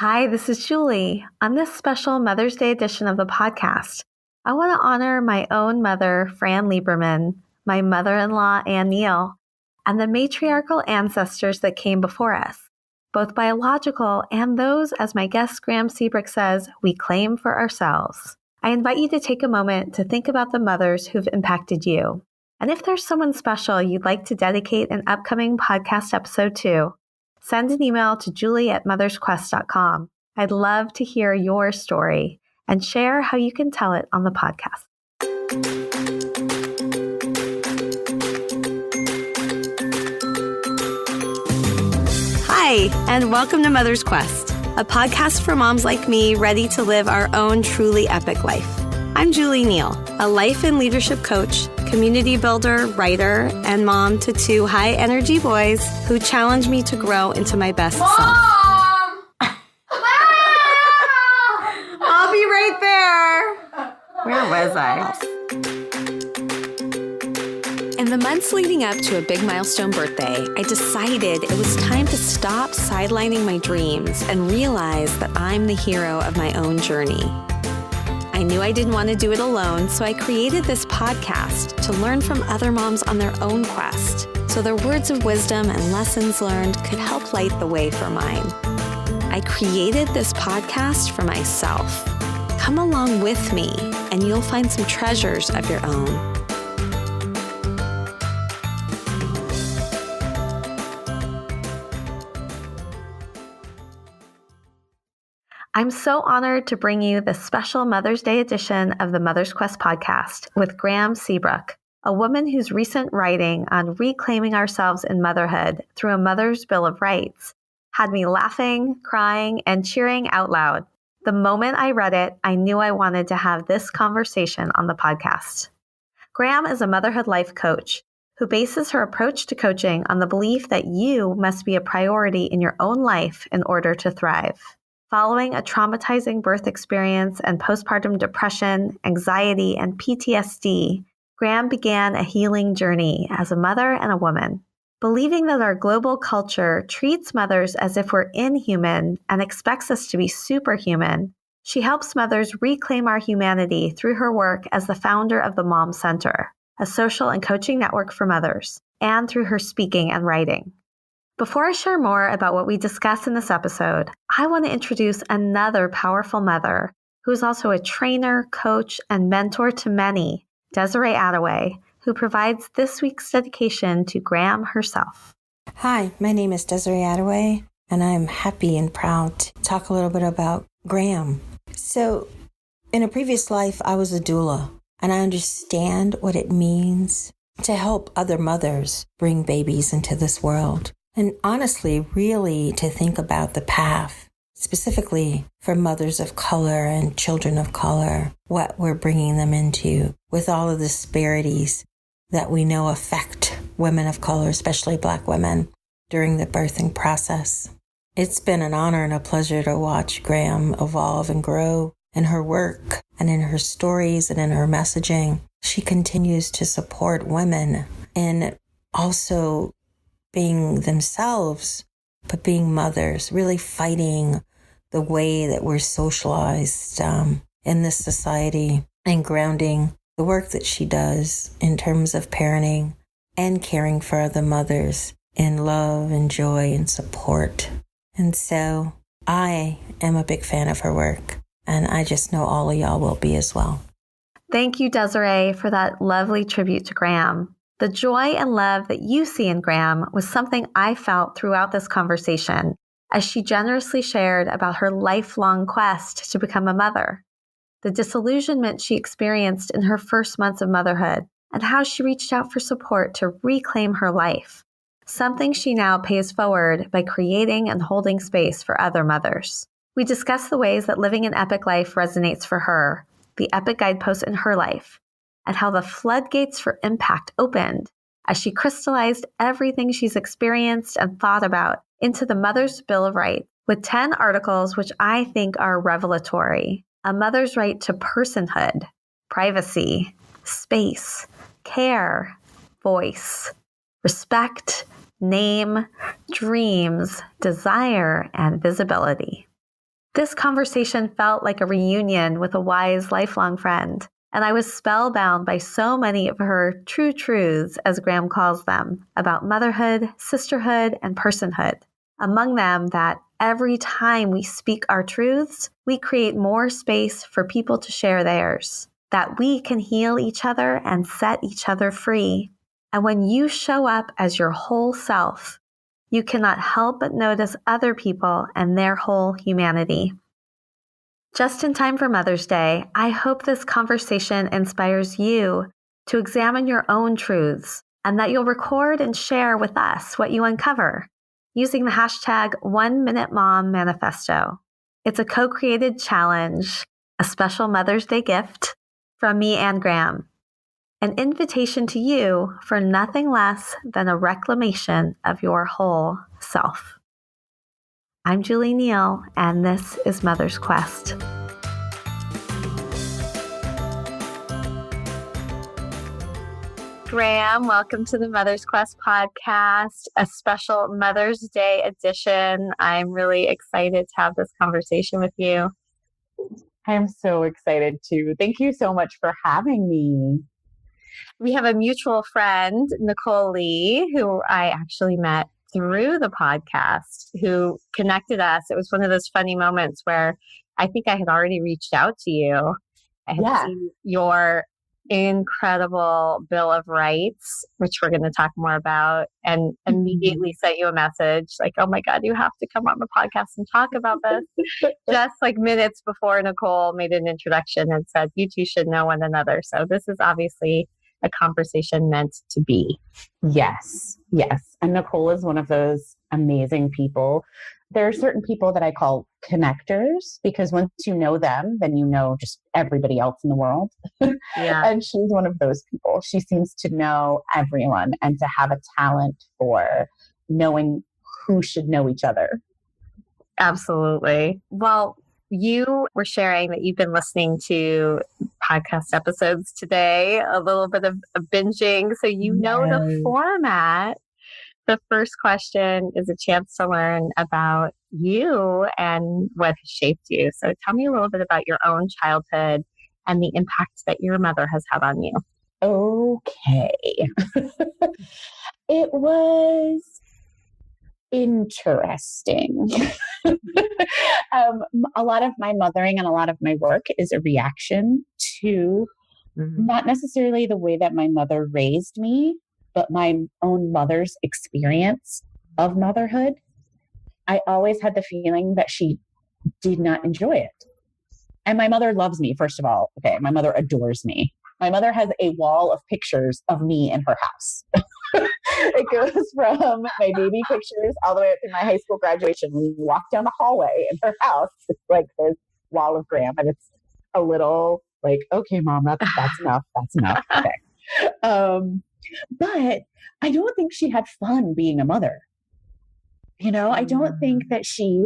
Hi, this is Julie. On this special Mother's Day edition of the podcast, I want to honor my own mother, Fran Lieberman, my mother-in-law, Ann Neal, and the matriarchal ancestors that came before us, both biological and those, as my guest Graeme Seabrook says, we claim for ourselves. I invite you to take a moment to think about the mothers who've impacted you. And if there's someone special you'd like to dedicate an upcoming podcast episode to, send an email to julie@mothersquest.com. I'd love to hear your story and share how you can tell it on the podcast. Hi, and welcome to Mother's Quest, a podcast for moms like me ready to live our own truly epic life. I'm Julie Neal, a life and leadership coach, community builder, writer, and mom to two high-energy boys who challenge me to grow into my best self. I'll be right there. Where was I? In the months leading up to a big milestone birthday, I decided it was time to stop sidelining my dreams and realize that I'm the hero of my own journey. I knew I didn't want to do it alone, so I created this podcast to learn from other moms on their own quest, so their words of wisdom and lessons learned could help light the way for mine. I created this podcast for myself. Come along with me, and you'll find some treasures of your own. I'm so honored to bring you the special Mother's Day edition of the Mother's Quest podcast with Graeme Seabrook, a woman whose recent writing on reclaiming ourselves in motherhood through a mother's Bill of Rights had me laughing, crying, and cheering out loud. The moment I read it, I knew I wanted to have this conversation on the podcast. Graeme is a motherhood life coach who bases her approach to coaching on the belief that you must be a priority in your own life in order to thrive. Following a traumatizing birth experience and postpartum depression, anxiety, and PTSD, Graeme began a healing journey as a mother and a woman. Believing that our global culture treats mothers as if we're inhuman and expects us to be superhuman, she helps mothers reclaim our humanity through her work as the founder of the Mom Center, a social and coaching network for mothers, and through her speaking and writing. Before I share more about what we discuss in this episode, I want to introduce another powerful mother who is also a trainer, coach, and mentor to many, Desiree Attaway, who provides this week's dedication to Graeme herself. Hi, my name is Desiree Attaway, and I'm happy and proud to talk a little bit about Graeme. So, in a previous life, I was a doula, and I understand what it means to help other mothers bring babies into this world. And honestly, really to think about the path, specifically for mothers of color and children of color, what we're bringing them into with all of the disparities that we know affect women of color, especially Black women, during the birthing process. It's been an honor and a pleasure to watch Graeme evolve and grow in her work and in her stories and in her messaging. She continues to support women in also being themselves, but being mothers, really fighting the way that we're socialized in this society and grounding the work that she does in terms of parenting and caring for other mothers in love and joy and support. And so I am a big fan of her work, and I just know all of y'all will be as well. Thank you, Desiree, for that lovely tribute to Graeme. The joy and love that you see in Graeme was something I felt throughout this conversation as she generously shared about her lifelong quest to become a mother, the disillusionment she experienced in her first months of motherhood, and how she reached out for support to reclaim her life, something she now pays forward by creating and holding space for other mothers. We discuss the ways that living an epic life resonates for her, the epic guideposts in her life, and how the floodgates for impact opened as she crystallized everything she's experienced and thought about into the Mother's Bill of Rights, with 10 articles which I think are revelatory. A mother's right to personhood, privacy, space, care, voice, respect, name, dreams, desire, and visibility. This conversation felt like a reunion with a wise, lifelong friend, and I was spellbound by so many of her true truths, as Graeme calls them, about motherhood, sisterhood, and personhood. Among them, that every time we speak our truths, we create more space for people to share theirs, that we can heal each other and set each other free. And when you show up as your whole self, you cannot help but notice other people and their whole humanity. Just in time for Mother's Day, I hope this conversation inspires you to examine your own truths and that you'll record and share with us what you uncover using the hashtag 1MinuteMom Manifesto. It's a co-created challenge, a special Mother's Day gift from me and Graeme, an invitation to you for nothing less than a reclamation of your whole self. I'm Julie Neal, and this is Mother's Quest. Graeme, welcome to the Mother's Quest podcast, a special Mother's Day edition. I'm really excited to have this conversation with you. I am so excited too. Thank you so much for having me. We have a mutual friend, Nicole Lee, who I actually met through the podcast, who connected us. It was one of those funny moments where I think I had already reached out to you. I had seen your incredible Bill of Rights, which we're going to talk more about, and immediately sent you a message like, oh my God, you have to come on the podcast and talk about this. Just like minutes before Nicole made an introduction and said, you two should know one another. So this is obviously a conversation meant to be. Yes. And Nicole is one of those amazing people. There are certain people that I call connectors because once you know them, then you know just everybody else in the world. Yeah. And she's one of those people. She seems to know everyone and to have a talent for knowing who should know each other. Absolutely. Well, you were sharing that you've been listening to podcast episodes today, a little bit of binging. So you know the format. The first question is a chance to learn about you and what has shaped you. So tell me a little bit about your own childhood and the impact that your mother has had on you. Okay. It was interesting. A lot of my mothering and a lot of my work is a reaction to not necessarily the way that my mother raised me, but my own mother's experience of motherhood. I always had the feeling that she did not enjoy it. And my mother loves me, first of all. Okay, my mother adores me. My mother has a wall of pictures of me in her house. It goes from my baby pictures all the way up to my high school graduation. When you walk down the hallway in her house, it's like this wall of Graeme, and it's a little like, okay, Mom, that's enough. That's enough. Okay. But I don't think she had fun being a mother. I don't think that she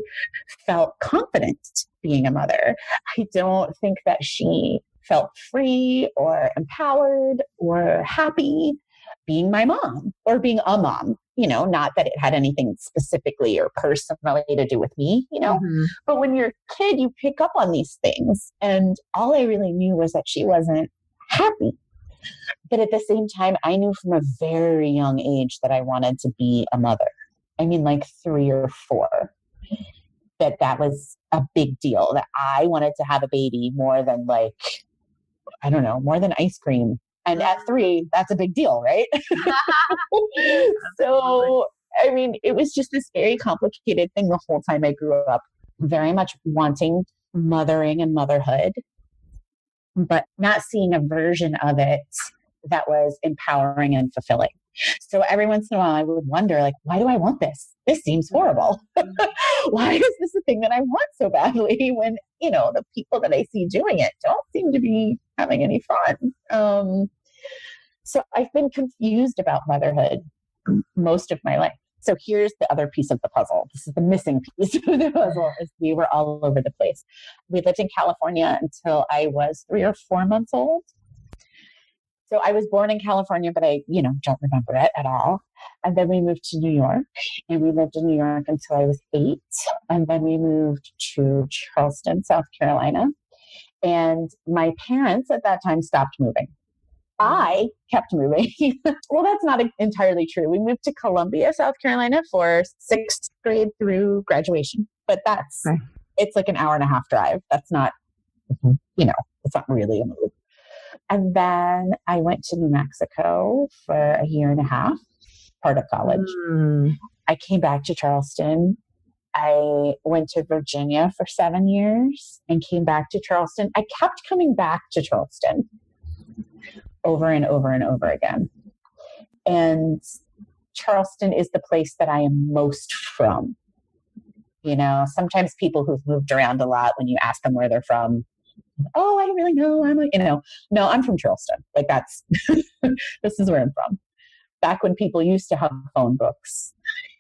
felt confident being a mother. I don't think that she felt free or empowered or happy being my mom or being a mom, not that it had anything specifically or personally to do with me, but when you're a kid, you pick up on these things. And all I really knew was that she wasn't happy. But at the same time, I knew from a very young age that I wanted to be a mother. I mean, like 3 or 4, that was a big deal, that I wanted to have a baby more than more than ice cream. And at 3, that's a big deal, right? So, I mean, it was just this very complicated thing the whole time I grew up, very much wanting mothering and motherhood, but not seeing a version of it that was empowering and fulfilling. So every once in a while I would wonder, why do I want this? This seems horrible. Why is this the thing that I want so badly when, the people that I see doing it don't seem to be having any fun? So I've been confused about motherhood most of my life. So here's the other piece of the puzzle. This is the missing piece of the puzzle, is we were all over the place. We lived in California until I was 3 or 4 months old. So I was born in California, but I, don't remember it at all. And then we moved to New York, and we lived in New York until I was 8. And then we moved to Charleston, South Carolina. And my parents at that time stopped moving. I kept moving. Well, that's not entirely true. We moved to Columbia, South Carolina for 6th grade through graduation. But it's like an hour and a half drive. That's not, it's not really a move. And then I went to New Mexico for a year and a half, part of college. I came back to Charleston. I went to Virginia for 7 years and came back to Charleston. I kept coming back to Charleston over and over and over again. And Charleston is the place that I am most from. Sometimes people who've moved around a lot, when you ask them where they're from, oh, I don't really know. No, I'm from Charleston. Like this is where I'm from. Back when people used to have phone books,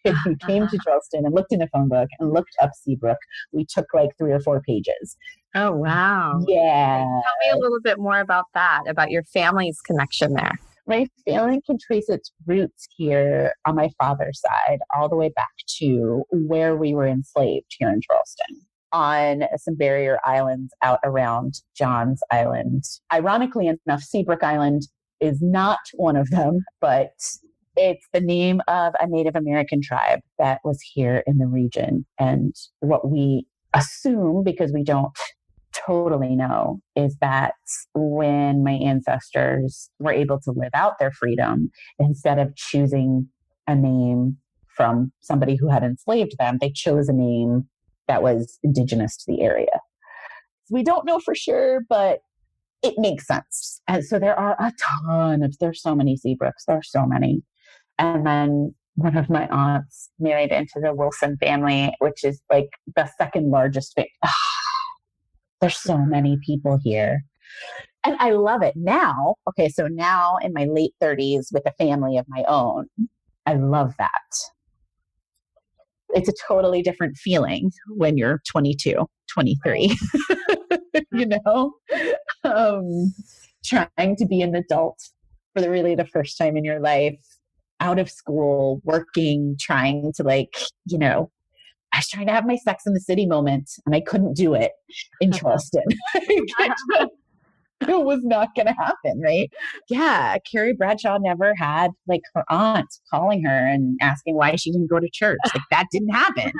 if you came to Charleston and looked in a phone book and looked up Seabrook, we took like 3 or 4 pages. Oh, wow. Yeah. Tell me a little bit more about that, about your family's connection there. My family can trace its roots here on my father's side, all the way back to where we were enslaved here in Charleston, on some barrier islands out around John's Island. Ironically enough, Seabrook Island is not one of them, but it's the name of a Native American tribe that was here in the region. And what we assume, because we don't totally know, is that when my ancestors were able to live out their freedom, instead of choosing a name from somebody who had enslaved them, they chose a name that was indigenous to the area. We don't know for sure, but it makes sense. And so there are there's so many Seabrooks. There are so many. And then one of my aunts married into the Wilson family, which is like the second largest family. There's so many people here. And I love it now. Okay, so now in my late 30s with a family of my own, I love that. It's a totally different feeling when you're 22, 23, trying to be an adult for the first time in your life, out of school, working, trying to I was trying to have my Sex in the City moment and I couldn't do it in Charleston. It was not going to happen, right? Yeah, Carrie Bradshaw never had her aunt calling her and asking why she didn't go to church. That didn't happen.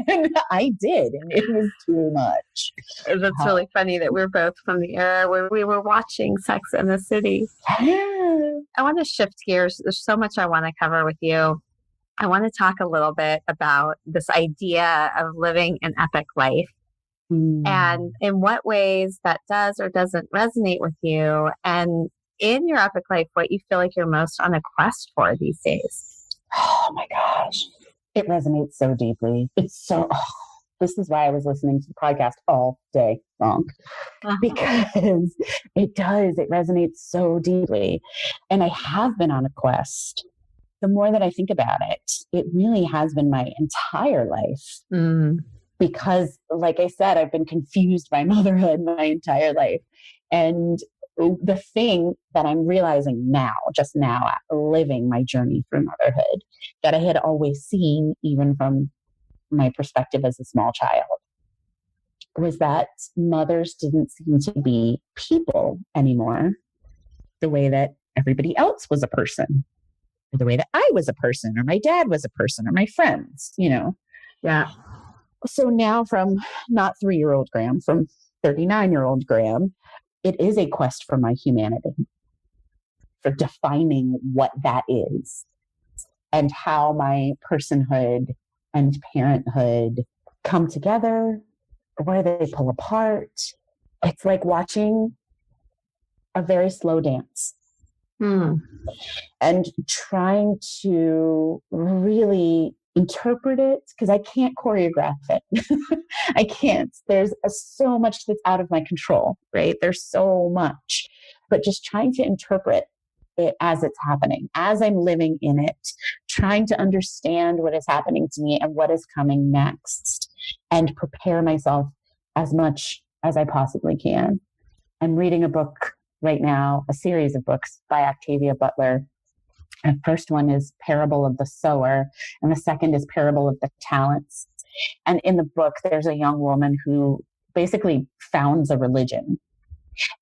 And I did, and it was too much. That's really funny that we're both from the era where we were watching Sex in the City. Yeah. I want to shift gears. There's so much I want to cover with you. I want to talk a little bit about this idea of living an epic life. And in what ways that does or doesn't resonate with you, and in your epic life, what you feel like you're most on a quest for these days. Oh my gosh. It resonates so deeply. This is why I was listening to the podcast all day long, because it resonates so deeply. And I have been on a quest. The more that I think about it, it really has been my entire life. Because, like I said, I've been confused by motherhood my entire life. And the thing that I'm realizing now, just now, living my journey through motherhood, that I had always seen, even from my perspective as a small child, was that mothers didn't seem to be people anymore the way that everybody else was a person, or the way that I was a person, or my dad was a person, or my friends, Yeah. So now, from not 3-year-old Graeme, from 39-year-old Graeme, it is a quest for my humanity, for defining what that is, and how my personhood and parenthood come together, or where they pull apart. It's like watching a very slow dance. And trying to really interpret it, because I can't choreograph it. I can't. There's so much that's out of my control, right? There's so much. But just trying to interpret it as it's happening, as I'm living in it, trying to understand what is happening to me and what is coming next, and prepare myself as much as I possibly can. I'm reading a book right now a series of books by Octavia Butler. The first one is Parable of the Sower, and the second is Parable of the Talents. And in the book, there's a young woman who basically founds a religion.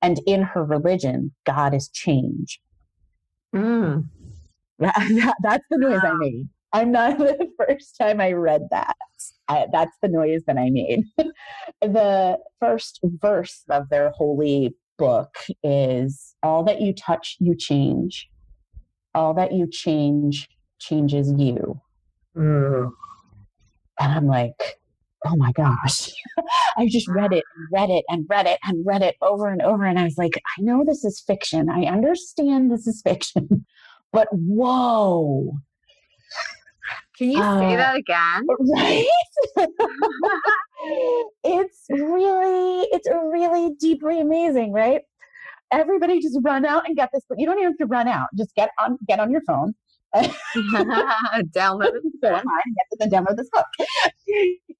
And in her religion, God is change. Mm. That's the noise I made. I'm not the first time I read that. That's the noise that I made. The first verse of their holy book is, all that you touch, you change. All that you change changes you. And I'm like, oh my gosh. I just read it and read it and read it and read it over and over. And I was like, I know this is fiction. I understand this is fiction, but whoa. Can you say that again? Right? It's really deeply amazing, right? Everybody just run out and get this, but you don't even have to run out. Just get on your phone. Download it. Go online and download this book.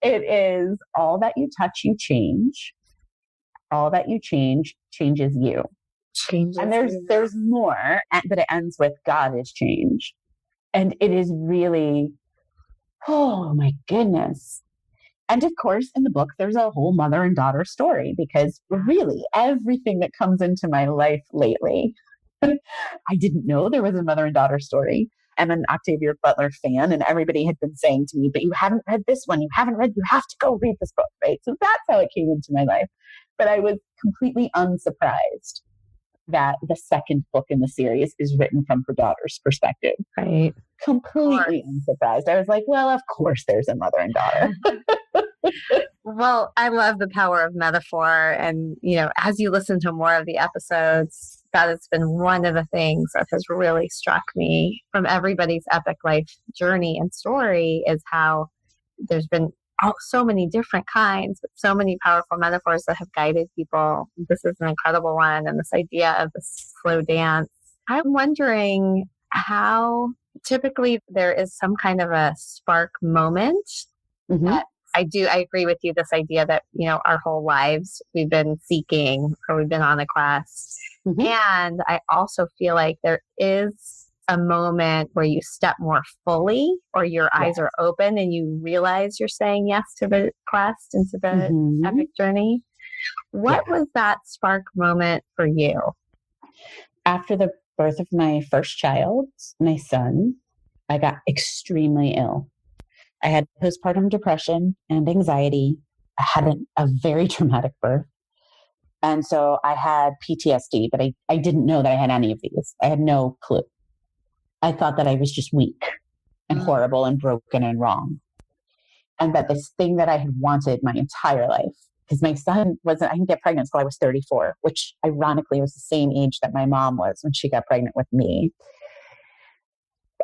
It is, all that you touch, you change. All that you change changes you. And there's more, but it ends with, God is change. And it is really, oh my goodness. And of course, in the book, there's a whole mother and daughter story, because really everything that comes into my life lately, I didn't know there was a mother and daughter story. I'm an Octavia Butler fan, and everybody had been saying to me, but you haven't read this one. You have to go read this book, right? So that's how it came into my life. But I was completely unsurprised that the second book in the series is written from her daughter's perspective. Right. Completely unsurprised. I was like, well, of course there's a mother and daughter. Well, I love the power of metaphor. And, as you listen to more of the episodes, that has been one of the things that has really struck me from everybody's epic life journey and story, is how there's been so many different kinds, but so many powerful metaphors that have guided people. This is an incredible one. And this idea of the slow dance. I'm wondering how typically there is some kind of a spark moment. That I agree with you, this idea that, our whole lives we've been seeking, or we've been on a quest. And I also feel like there is a moment where you step more fully, or your eyes are open and you realize you're saying yes to the quest and to the epic journey. What was that spark moment for you? After the birth of my first child, my son, I got extremely ill. I had postpartum depression and anxiety. I had a very traumatic birth. And so I had PTSD, but I didn't know that I had any of these. I had no clue. I thought that I was just weak and horrible and broken and wrong. And that this thing that I had wanted my entire life, because my son I didn't get pregnant until I was 34, which ironically was the same age that my mom was when she got pregnant with me.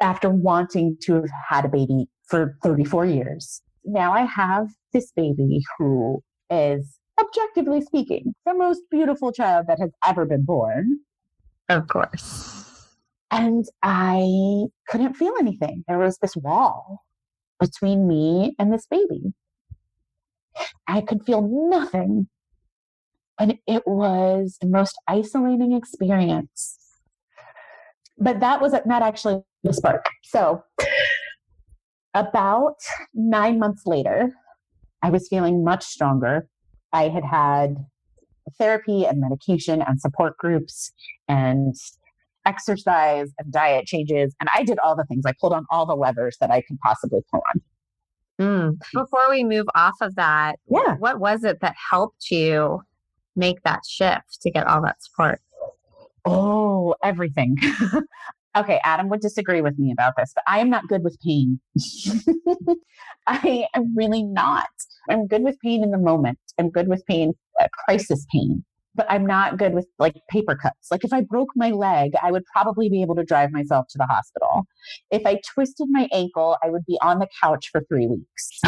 After wanting to have had a baby for 34 years, now I have this baby who is, objectively speaking, the most beautiful child that has ever been born. Of course. And I couldn't feel anything. There was this wall between me and this baby. I could feel nothing. And it was the most isolating experience. But that was not actually the spark. So about 9 months later, I was feeling much stronger. I had therapy and medication and support groups and exercise and diet changes. And I did all the things. I pulled on all the levers that I could possibly pull on. Before we move off of that, what was it that helped you make that shift to get all that support? Oh, everything. Okay, Adam would disagree with me about this, but I am not good with pain. I am really not. I'm good with pain in the moment. I'm good with pain, crisis pain, but I'm not good with paper cuts. Like if I broke my leg, I would probably be able to drive myself to the hospital. If I twisted my ankle, I would be on the couch for 3 weeks.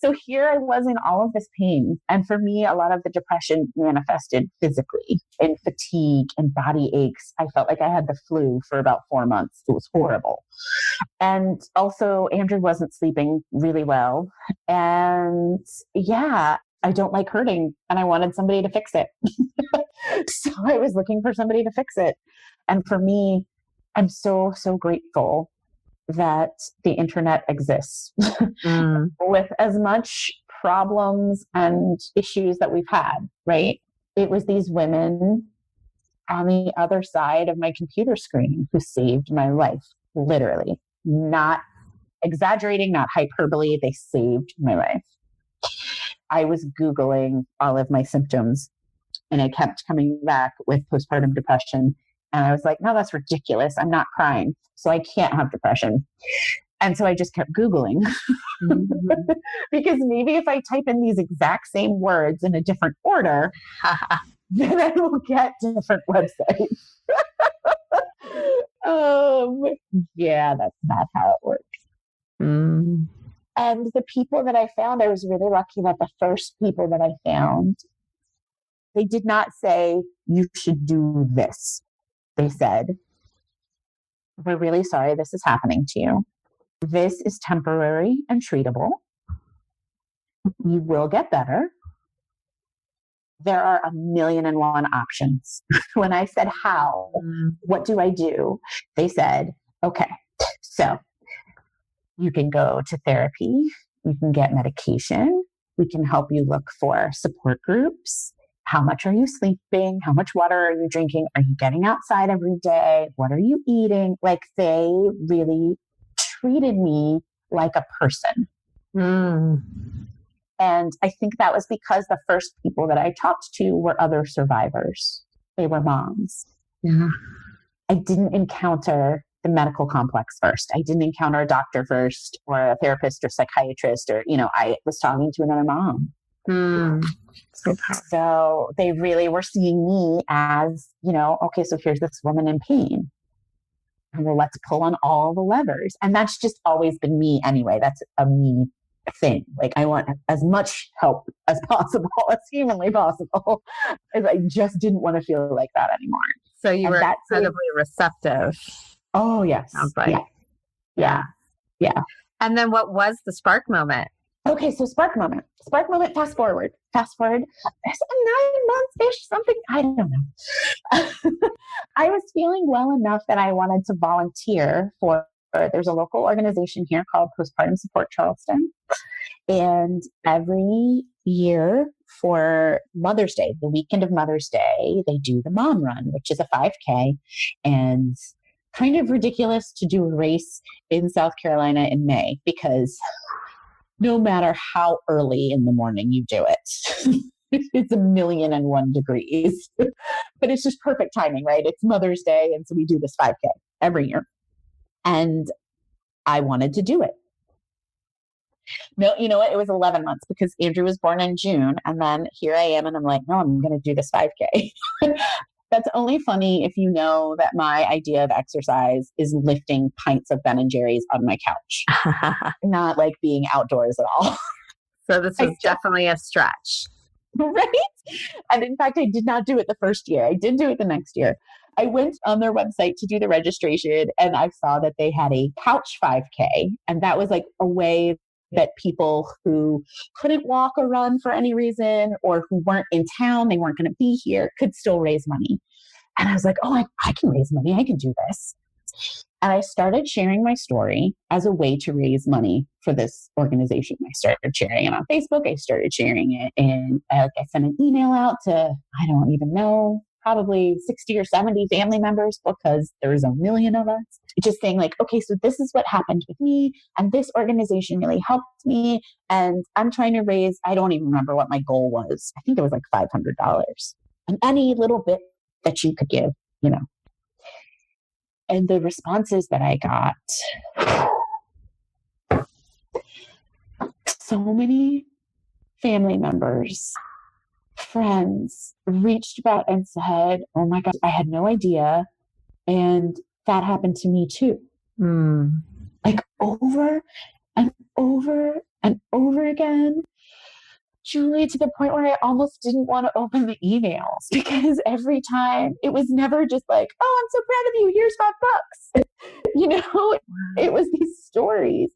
So here I was in all of this pain. And for me, a lot of the depression manifested physically in fatigue and body aches. I felt like I had the flu for about 4 months. It was horrible. And also Andrew wasn't sleeping really well. And I don't like hurting and I wanted somebody to fix it. So I was looking for somebody to fix it. And for me, I'm so, so grateful that the internet exists with as much problems and issues that we've had, right? It was these women on the other side of my computer screen who saved my life, literally. Not exaggerating, not hyperbole. They saved my life. I was Googling all of my symptoms and I kept coming back with postpartum depression. And I was like, no, that's ridiculous. I'm not crying. So I can't have depression. And so I just kept Googling because maybe if I type in these exact same words in a different order, then I will get different websites. Yeah, that's not how it works. And the people that I found, I was really lucky that the first people that I found, they did not say, you should do this. They said, we're really sorry this is happening to you. This is temporary and treatable. You will get better. There are 1,000,001 options. When I said, how, what do I do? They said, okay, so you can go to therapy. You can get medication. We can help you look for support groups. How much are you sleeping? How much water are you drinking? Are you getting outside every day? What are you eating? Like, they really treated me like a person. And I think that was because the first people that I talked to were other survivors. They were moms. I didn't encounter the medical complex first. I didn't encounter a doctor first or a therapist or psychiatrist or, I was talking to another mom. So they really were seeing me as, okay, so here's this woman in pain. And well, let's pull on all the levers. And that's just always been me anyway. That's a me thing. Like, I want as much help as possible, as humanly possible. As I just didn't want to feel like that anymore. So you were incredibly receptive. Oh, yes. Sounds like. Yeah. And then what was the spark moment? Okay, so spark moment, fast forward. It's 9 months-ish, something, I don't know. I was feeling well enough that I wanted to volunteer for, there's a local organization here called Postpartum Support Charleston. And every year for Mother's Day, the weekend of Mother's Day, they do the Mom Run, which is a 5K. And kind of ridiculous to do a race in South Carolina in May because no matter how early in the morning you do it, it's 1,000,001 degrees. But it's just perfect timing, right? It's Mother's Day. And so we do this 5K every year. And I wanted to do it. No, you know what? It was 11 months because Andrew was born in June. And then here I am. And I'm like, no, I'm going to do this 5K. That's only funny if you know that my idea of exercise is lifting pints of Ben & Jerry's on my couch, not like being outdoors at all. So this was definitely a stretch. Right? And in fact, I did not do it the first year. I did do it the next year. I went on their website to do the registration and I saw that they had a couch 5K. And that was like a way that people who couldn't walk or run for any reason or who weren't in town, they weren't going to be here, could still raise money. And I was like, oh, I can raise money. I can do this. And I started sharing my story as a way to raise money for this organization. I started sharing it on Facebook. I started sharing it and I sent an email out to, I don't even know, probably 60 or 70 family members because there's 1,000,000 of us. Just saying like, okay, so this is what happened with me and this organization really helped me. And I'm trying to raise, I don't even remember what my goal was. I think it was like $500 and any little bit that you could give, And the responses that I got, so many family members, friends reached out and said, oh my God, I had no idea. And that happened to me too. Like over and over and over again. Julie, to the point where I almost didn't want to open the emails because every time it was never just like, oh, I'm so proud of you. Here's $5. It was these stories.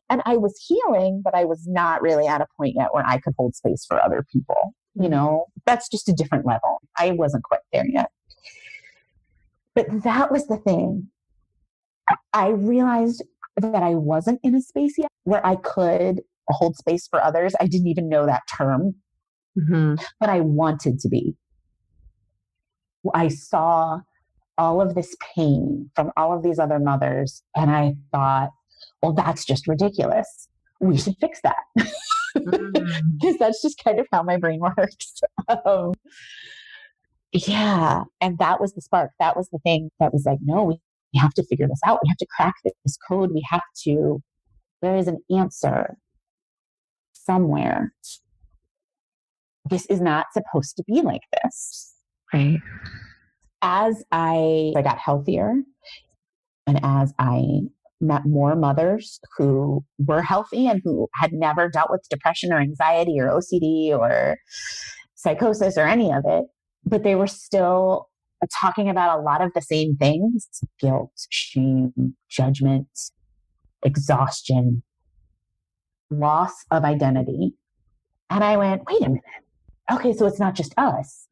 And I was healing, but I was not really at a point yet where I could hold space for other people. That's just a different level. I wasn't quite there yet. But that was the thing. I realized that I wasn't in a space yet where I could hold space for others. I didn't even know that term, but I wanted to be. I saw all of this pain from all of these other mothers, and I thought, well, that's just ridiculous. We should fix that. Because that's just kind of how my brain works. Yeah. And that was the spark. That was the thing that was like, no, we have to figure this out. We have to crack this code. There is an answer somewhere. This is not supposed to be like this. Right. As I got healthier and as I met more mothers who were healthy and who had never dealt with depression or anxiety or OCD or psychosis or any of it, but they were still talking about a lot of the same things: guilt, shame, judgment, exhaustion, loss of identity. And I went, wait a minute. Okay, so it's not just us.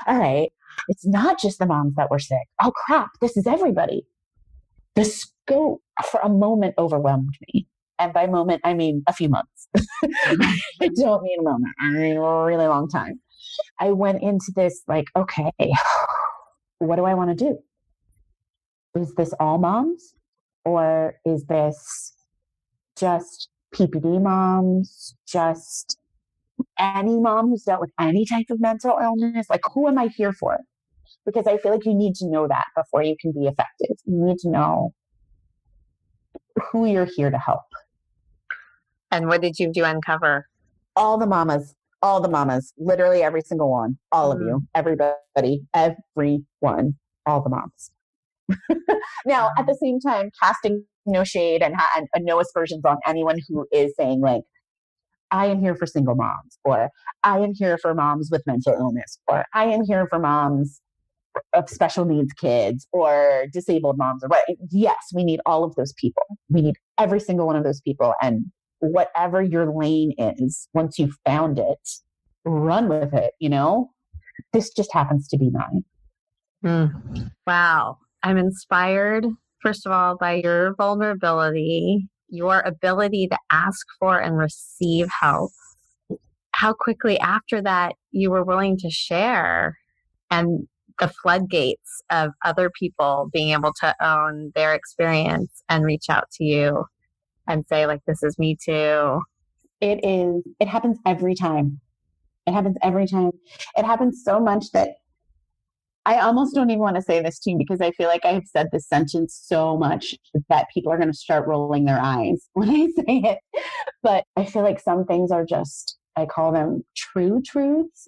All right. It's not just the moms that were sick. Oh, crap. This is everybody. The scope for a moment overwhelmed me. And by moment, I mean a few months. I don't mean a moment. I mean a really long time. I went into this like, okay, what do I want to do? Is this all moms? Or is this just PPD moms? Just any mom who's dealt with any type of mental illness? Like, who am I here for? Because I feel like you need to know that before you can be effective. You need to know who you're here to help. And what did you do uncover? All the mamas, literally every single one, all of you, everybody, everyone, all the moms. Now, at the same time, casting no shade and no aspersions on anyone who is saying like, I am here for single moms, or I am here for moms with mental illness, or I am here for moms of special needs kids or disabled moms. Or what? Yes, we need all of those people. We need every single one of those people. And whatever your lane is, once you've found it, run with it. This just happens to be mine. Wow. I'm inspired, first of all, by your vulnerability, your ability to ask for and receive help. How quickly after that you were willing to share, and the floodgates of other people being able to own their experience and reach out to you and say, like, this is me too. It happens every time. It happens every time. It happens so much that I almost don't even want to say this to you because I feel like I have said this sentence so much that people are going to start rolling their eyes when I say it. But I feel like some things are just, I call them true truths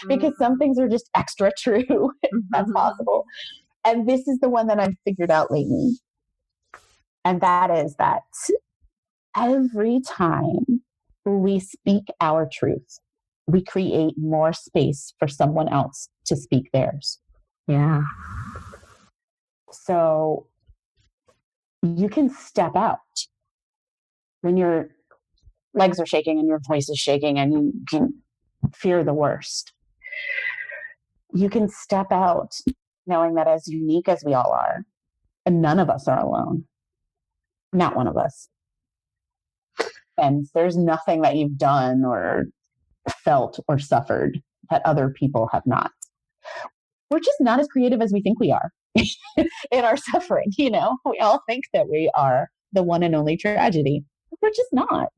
because some things are just extra true, if that's possible. And this is the one that I've figured out lately. And that is that every time we speak our truth, we create more space for someone else to speak theirs. Yeah. So you can step out when your legs are shaking and your voice is shaking and you can fear the worst. You can step out knowing that as unique as we all are, and none of us are alone. Not one of us. And there's nothing that you've done or felt or suffered that other people have not. We're just not as creative as we think we are in our suffering. We all think that we are the one and only tragedy. We're just not.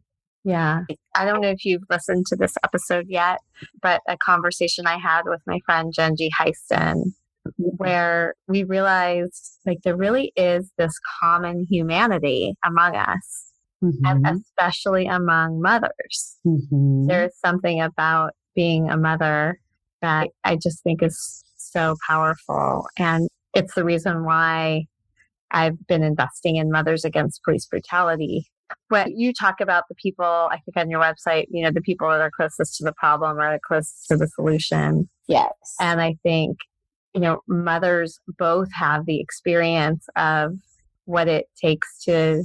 Yeah. I don't know if you've listened to this episode yet, but a conversation I had with my friend Genji Heiston, where we realized like there really is this common humanity among us, and especially among mothers. There's something about being a mother that I just think is so powerful. And it's the reason why I've been investing in Mothers Against Police Brutality When you talk about the people, I think on your website, the people that are closest to the problem are closest to the solution. Yes. And I think, mothers both have the experience of what it takes to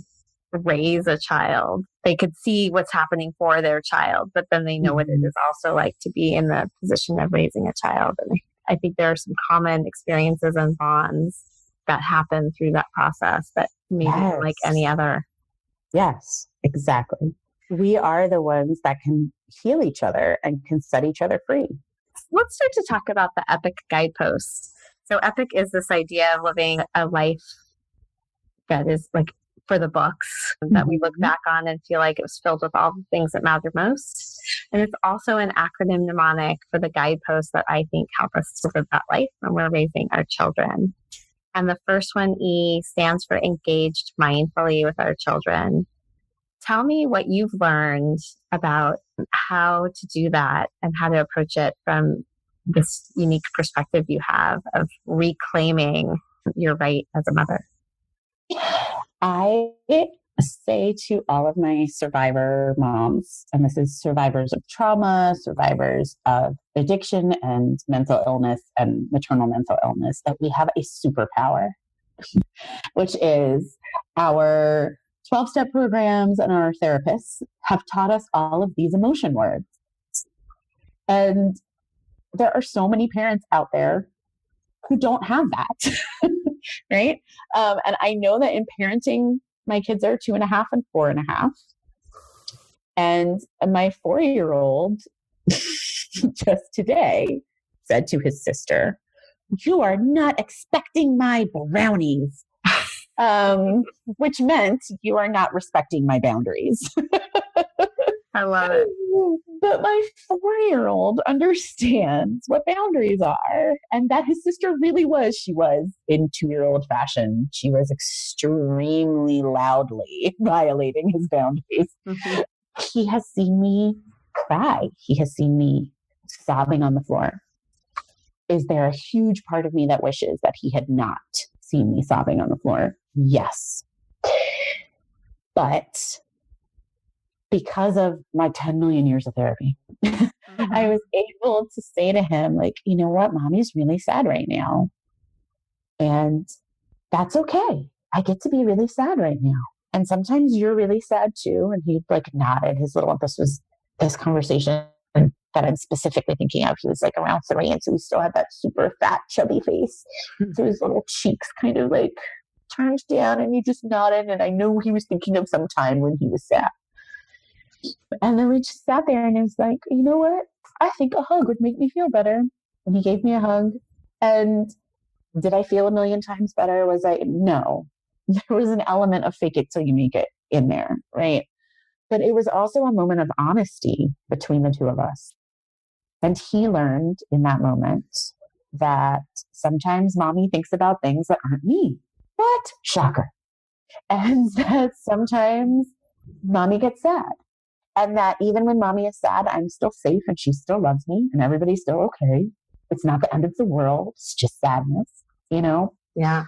raise a child. They could see what's happening for their child, but then they know what it is also like to be in the position of raising a child. And I think there are some common experiences and bonds that happen through that process that maybe like any other. Yes, exactly. We are the ones that can heal each other and can set each other free. Let's start to talk about the EPIC guideposts. So EPIC is this idea of living a life that is like for the books, that we look back on and feel like it was filled with all the things that matter most. And it's also an acronym mnemonic for the guideposts that I think help us to live that life when we're raising our children. And the first one, E, stands for engaged mindfully with our children. Tell me what you've learned about how to do that and how to approach it from this unique perspective you have of reclaiming your right as a mother. I say to all of my survivor moms, and this is survivors of trauma, survivors of addiction and mental illness and maternal mental illness, that we have a superpower, which is our 12-step programs and our therapists have taught us all of these emotion words. And there are so many parents out there who don't have that, right? And I know that in parenting, my kids are 2.5 and 4.5. And my 4-year-old just today said to his sister, "You are not expecting my brownies," which meant you are not respecting my boundaries. I love it. But my 4-year-old understands what boundaries are, and that his sister really was. She was, in 2-year-old fashion, she was extremely loudly violating his boundaries. Mm-hmm. He has seen me cry. He has seen me sobbing on the floor. Is there a huge part of me that wishes that he had not seen me sobbing on the floor? Yes. But because of my 10 million years of therapy, I was able to say to him, like, you know what, mommy's really sad right now. And that's okay. I get to be really sad right now. And sometimes you're really sad too. And he nodded his little, this conversation that I'm specifically thinking of. He was around 3. And so he still had that super fat, chubby face. So his little cheeks kind of turned down, and he just nodded. And I know he was thinking of some time when he was sad. And then we just sat there, and it was like, you know what? I think a hug would make me feel better. And he gave me a hug. And did I feel a million times better? No. There was an element of fake it till you make it in there, right? But it was also a moment of honesty between the two of us. And he learned in that moment that sometimes mommy thinks about things that aren't me. What? Shocker. And that sometimes mommy gets sad. And that even when mommy is sad, I'm still safe and she still loves me and everybody's still okay. It's not the end of the world. It's just sadness, Yeah.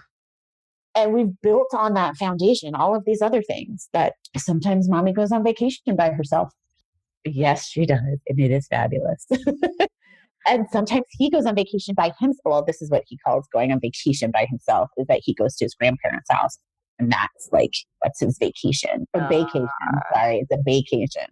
And we've built on that foundation all of these other things, that sometimes mommy goes on vacation by herself. Yes, she does. And it is fabulous. And sometimes he goes on vacation by himself. Well, this is what he calls going on vacation by himself, is that he goes to his grandparents' house. And that's his vacation. Vacation. Sorry, it's a vacation.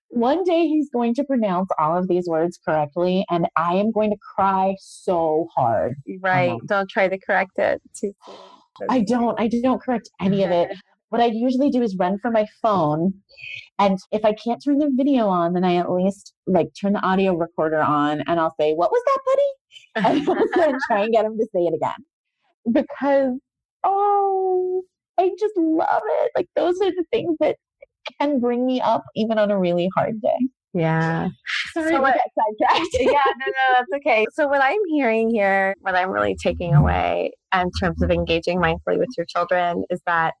One day he's going to pronounce all of these words correctly, and I am going to cry so hard. Right. Don't try to correct it too soon. I don't correct any of it. What I usually do is run for my phone. And if I can't turn the video on, then I at least turn the audio recorder on, and I'll say, "What was that, buddy?" And then try and get him to say it again. Because, I just love it. Those are the things that can bring me up even on a really hard day. Yeah. Sorry, we got sidetracked. Yeah, no, that's okay. So what I'm hearing here, what I'm really taking away in terms of engaging mindfully with your children, is that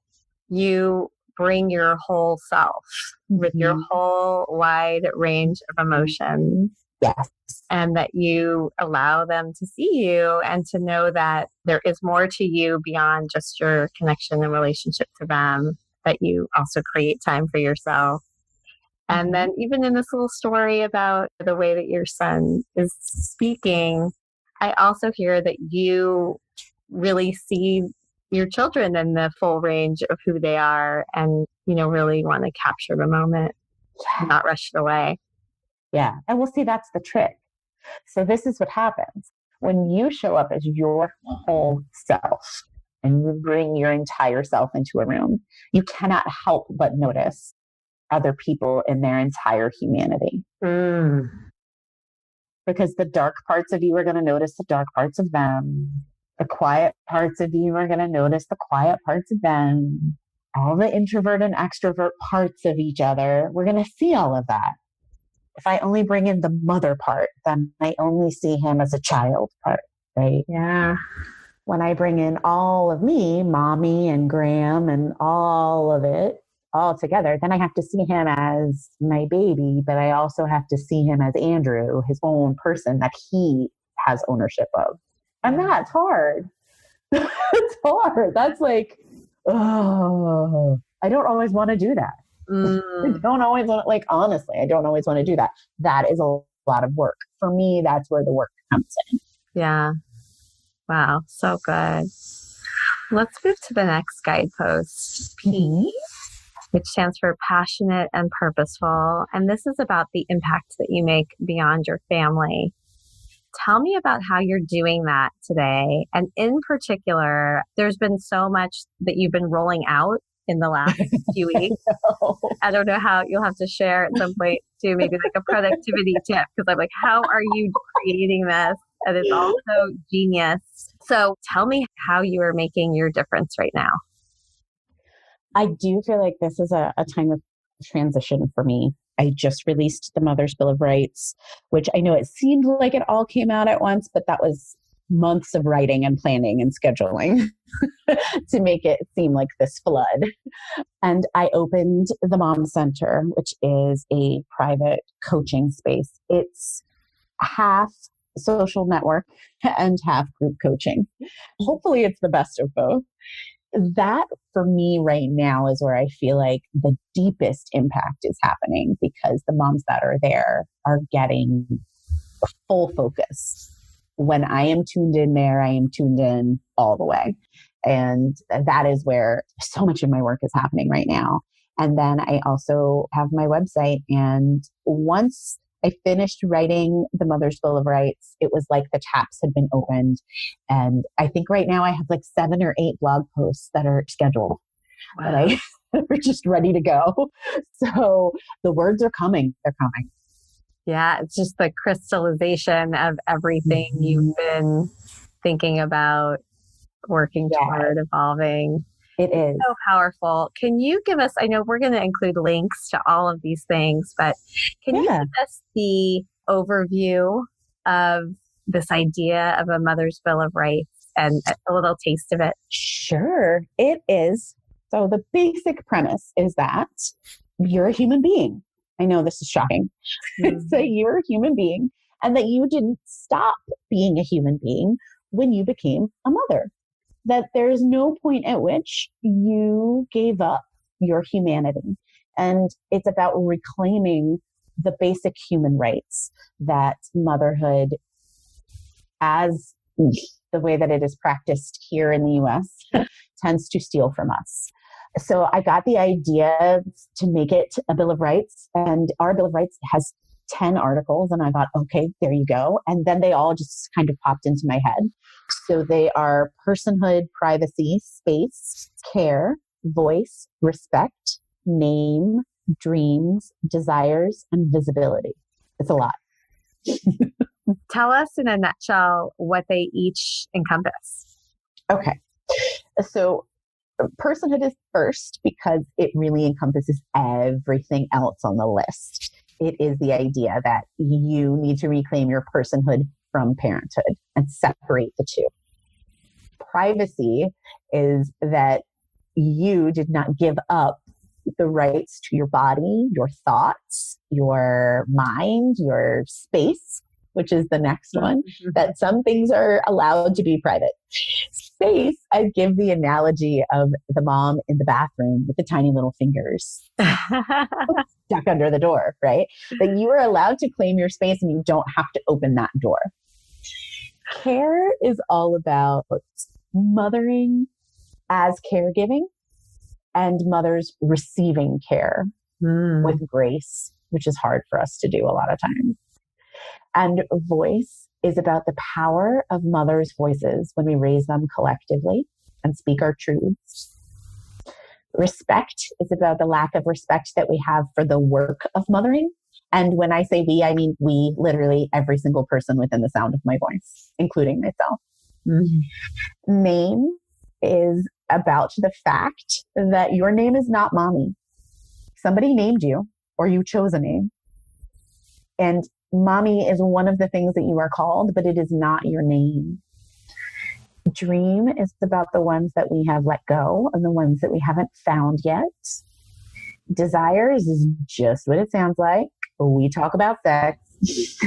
you bring your whole self with your whole wide range of emotions Yes. And that you allow them to see you and to know that there is more to you beyond just your connection and relationship to them, that you also create time for yourself. And then even in this little story about the way that your son is speaking, I also hear that you really see your children in the full range of who they are and, really want to capture the moment, not rush it away. Yeah. And we'll see, that's the trick. So this is what happens when you show up as your whole self and you bring your entire self into a room. You cannot help but notice other people in their entire humanity. Because the dark parts of you are going to notice the dark parts of them. The quiet parts of you are going to notice the quiet parts of them. All the introvert and extrovert parts of each other. We're going to see all of that. If I only bring in the mother part, then I only see him as a child part, right? Yeah. When I bring in all of me, mommy and Graeme and all of it all together, then I have to see him as my baby, but I also have to see him as Andrew, his own person that he has ownership of. And that's hard. It's hard. That's like, oh, I don't always want to do that. I don't always want to, honestly, I don't always want to do that. That is a lot of work. For me, that's where the work comes in. Yeah. Wow. So good. Let's move to the next guidepost, P, which stands for passionate and purposeful. And this is about the impact that you make beyond your family. Tell me about how you're doing that today. And in particular, there's been so much that you've been rolling out in the last few weeks. I don't know how, you'll have to share at some point too, maybe like a productivity tip, because I'm like, how are you creating this? And it's also genius. So tell me how you are making your difference right now. I do feel like this is a time of transition for me. I just released the Mother's Bill of Rights, which I know it seemed like it all came out at once, but that was months of writing and planning and scheduling to make it seem like this flood. And I opened the Mom Center, which is a private coaching space. It's half social network and half group coaching. Hopefully it's the best of both. That for me right now is where I feel like the deepest impact is happening, because the moms that are there are getting full focus. When I am tuned in there, I am tuned in all the way. And that is where so much of my work is happening right now. And then I also have my website. And once I finished writing the Mother's Bill of Rights, it was like the taps had been opened. And I think right now I have 7 or 8 blog posts that are scheduled. Wow. That are just ready to go. So the words are coming. They're coming. Yeah, it's just the crystallization of everything you've been thinking about, working toward, evolving. It is so powerful. Can you give us, I know we're going to include links to all of these things, but can you give us the overview of this idea of a Mother's Bill of Rights and a little taste of it? Sure. It is. So the basic premise is that you're a human being. I know this is shocking. So you're a human being, and that you didn't stop being a human being when you became a mother. That there's no point at which you gave up your humanity. And it's about reclaiming the basic human rights that motherhood, as the way that it is practiced here in the US, tends to steal from us. So I got the idea to make it a Bill of Rights, and our Bill of Rights has 10 articles, and I thought, okay, there you go. And then they all just kind of popped into my head. So they are personhood, privacy, space, care, voice, respect, name, dreams, desires, and visibility. It's a lot. Tell us in a nutshell what they each encompass. Okay. So personhood is first because it really encompasses everything else on the list. It is the idea that you need to reclaim your personhood from parenthood and separate the two. Privacy is that you did not give up the rights to your body, your thoughts, your mind, your space, which is the next one, that some things are allowed to be private. Space, I give the analogy of the mom in the bathroom with the tiny little fingers stuck under the door, right? That you are allowed to claim your space and you don't have to open that door. Care is all about mothering as caregiving and mothers receiving care with grace, which is hard for us to do a lot of times. And voice is about the power of mothers' voices when we raise them collectively and speak our truths. Respect is about the lack of respect that we have for the work of mothering. And when I say we, I mean we, literally every single person within the sound of my voice, including myself. Name is about the fact that your name is not mommy. Somebody named you, or you chose a name. And mommy is one of the things that you are called, but it is not your name. Dream is about the ones that we have let go and the ones that we haven't found yet. Desires is just what it sounds like. We talk about sex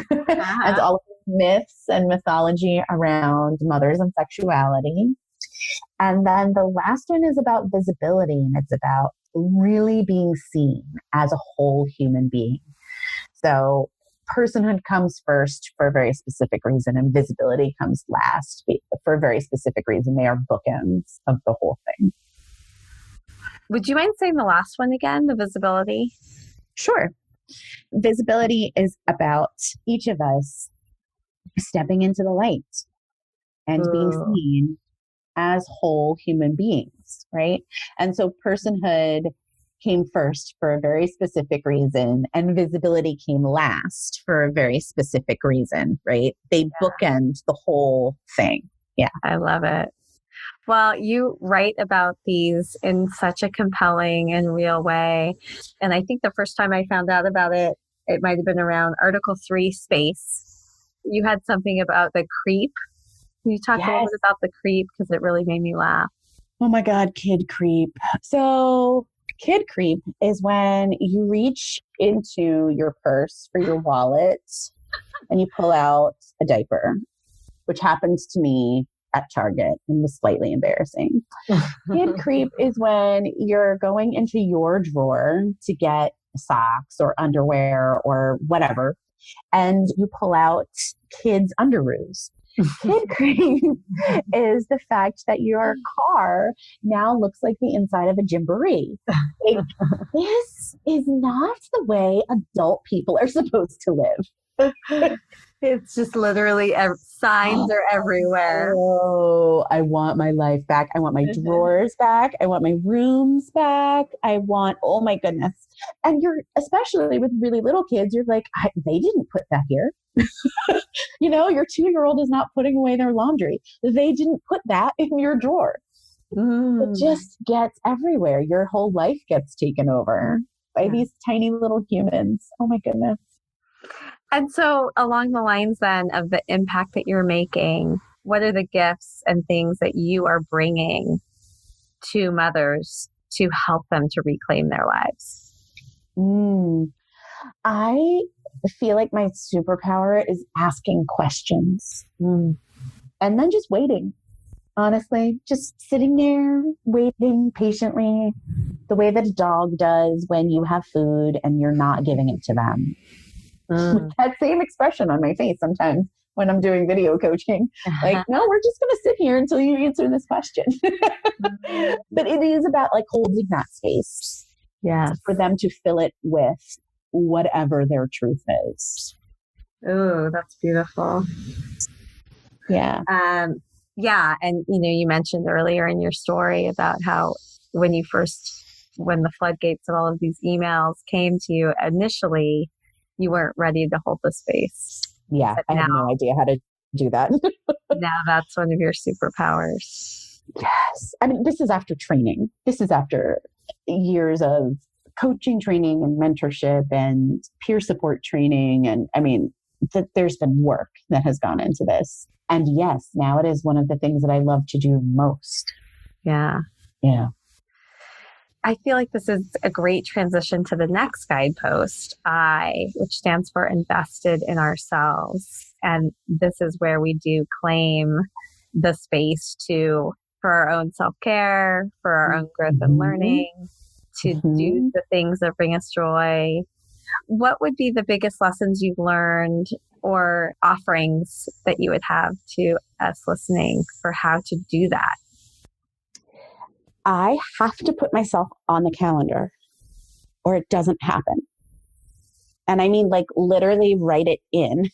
and all of the myths and mythology around mothers and sexuality. And then the last one is about visibility, and it's about really being seen as a whole human being. So personhood comes first for a very specific reason, and visibility comes last for a very specific reason. They are bookends of the whole thing. Would you mind saying the last one again, the visibility? Sure. Visibility is about each of us stepping into the light and being seen as whole human beings, right? And so personhood came first for a very specific reason, and visibility came last for a very specific reason, right? They bookend the whole thing. Yeah. I love it. Well, you write about these in such a compelling and real way. And I think the first time I found out about it, it might have been around Article 3 space. You had something about the creep. Can you talk a little bit about the creep? Because it really made me laugh. Oh my God, kid creep. So kid creep is when you reach into your purse for your wallet and you pull out a diaper, which happens to me at Target and was slightly embarrassing. Kid creep is when you're going into your drawer to get socks or underwear or whatever, and you pull out kids' underoos. Kid creep is the fact that your car now looks like the inside of a gymboree. Like, this is not the way adult people are supposed to live. It's just literally signs are everywhere. Oh, I want my life back. I want my drawers back. I want my rooms back. I want, oh my goodness. And you're, especially with really little kids, you're like, they didn't put that here. You know, your 2-year-old is not putting away their laundry. They didn't put that in your drawer. It just gets everywhere. Your whole life gets taken over by these tiny little humans. Oh my goodness. And so along the lines then of the impact that you're making, what are the gifts and things that you are bringing to mothers to help them to reclaim their lives? I feel like my superpower is asking questions and then just waiting. Honestly, just sitting there, waiting patiently, the way that a dog does when you have food and you're not giving it to them. That same expression on my face sometimes when I'm doing video coaching. Like, no, we're just going to sit here until you answer this question. But it is about like holding that space. For them to fill it with whatever their truth is. Oh, that's beautiful. Yeah. Yeah. And, you know, you mentioned earlier in your story about how when the floodgates of all of these emails came to you initially, you weren't ready to hold the space. Yeah. I have no idea how to do that. Now that's one of your superpowers. Yes. I mean, this is after training. This is after years of coaching training and mentorship and peer support training. And I mean, there's been work that has gone into this. And yes, now it is one of the things that I love to do most. Yeah. Yeah. I feel like this is a great transition to the next guidepost, I, which stands for invested in ourselves. And this is where we do claim the space for our own self-care, for our own growth and learning, to do the things that bring us joy. What would be the biggest lessons you've learned or offerings that you would have to us listening for how to do that? I have to put myself on the calendar or it doesn't happen. And I mean, like literally write it in.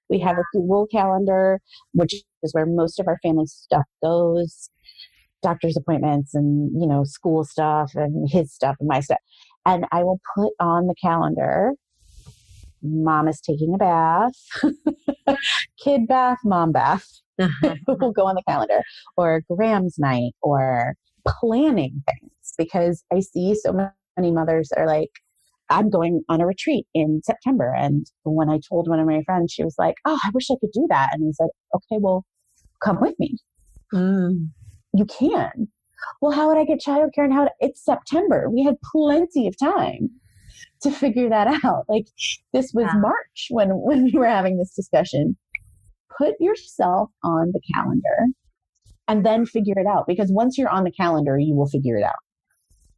We have a Google Calendar, which is where most of our family stuff goes, doctor's appointments and, school stuff and his stuff and my stuff. And I will put on the calendar, mom is taking a bath, kid bath, mom bath. Will go on the calendar, or Graham's night, or planning things, because I see so many mothers that are like, I'm going on a retreat in September. And when I told one of my friends, she was like, oh, I wish I could do that. And I said, okay, well, come with me. You can. Well, how would I get childcare? And it's September. We had plenty of time to figure that out. Like this was March when we were having this discussion. Put yourself on the calendar and then figure it out. Because once you're on the calendar, you will figure it out.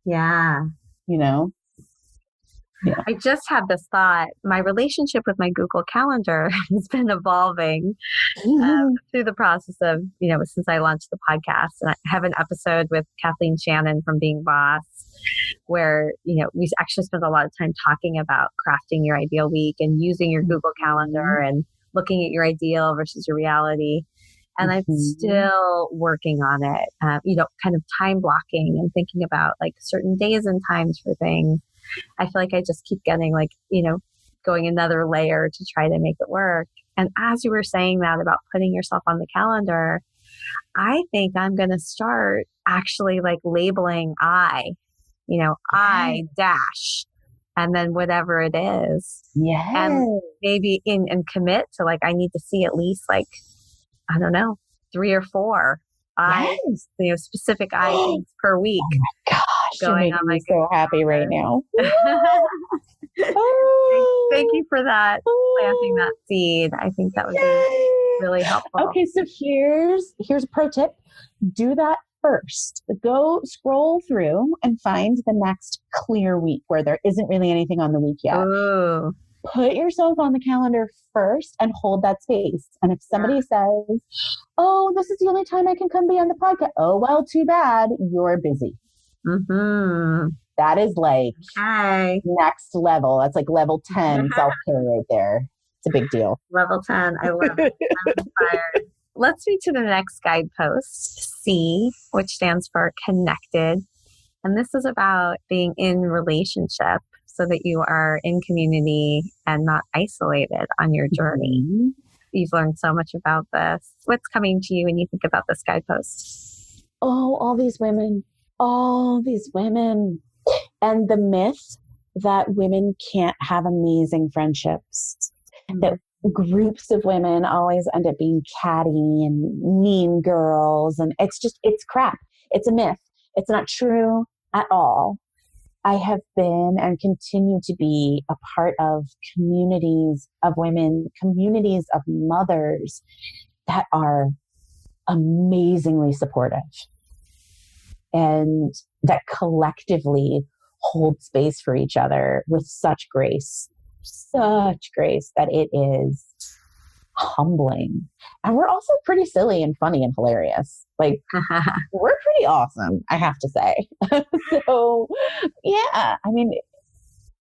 Yeah. Yeah. I just had this thought. My relationship with my Google Calendar has been evolving through the process of, since I launched the podcast. And I have an episode with Kathleen Shannon from Being Boss, where, we actually spent a lot of time talking about crafting your ideal week and using your Google Calendar and looking at your ideal versus your reality. And I'm still working on it, kind of time blocking and thinking about like certain days and times for things. I feel like I just keep getting going another layer to try to make it work. And as you were saying that about putting yourself on the calendar, I think I'm going to start actually like labeling I dash, and then whatever it is. Yes. And maybe and commit to like, I need to see at least like, I don't know, 3 or 4 specific things per week. Oh my gosh, going you're on making me so happy right now. Thank you for that, planting that seed. I think that would be really helpful. Okay, so here's a pro tip. Do that first. Go scroll through and find the next clear week where there isn't really anything on the week yet. Ooh. Put yourself on the calendar first and hold that space. And if somebody says, oh, this is the only time I can come be on the podcast. Oh, well, too bad. You're busy. That is like next level. That's like level 10 self-care right there. It's a big deal. Level 10. I love it. I'm inspired. Let's move to the next guidepost, C, which stands for connected. And this is about being in relationship so that you are in community and not isolated on your journey. You've learned so much about this. What's coming to you when you think about this guidepost? Oh, all these women. And the myth that women can't have amazing friendships, that groups of women always end up being catty and mean girls. And it's crap. It's a myth. It's not true at all. I have been and continue to be a part of communities of women, communities of mothers that are amazingly supportive and that collectively hold space for each other with such grace that it is humbling. And we're also pretty silly and funny and hilarious. Like we're pretty awesome, I have to say. So yeah, I mean,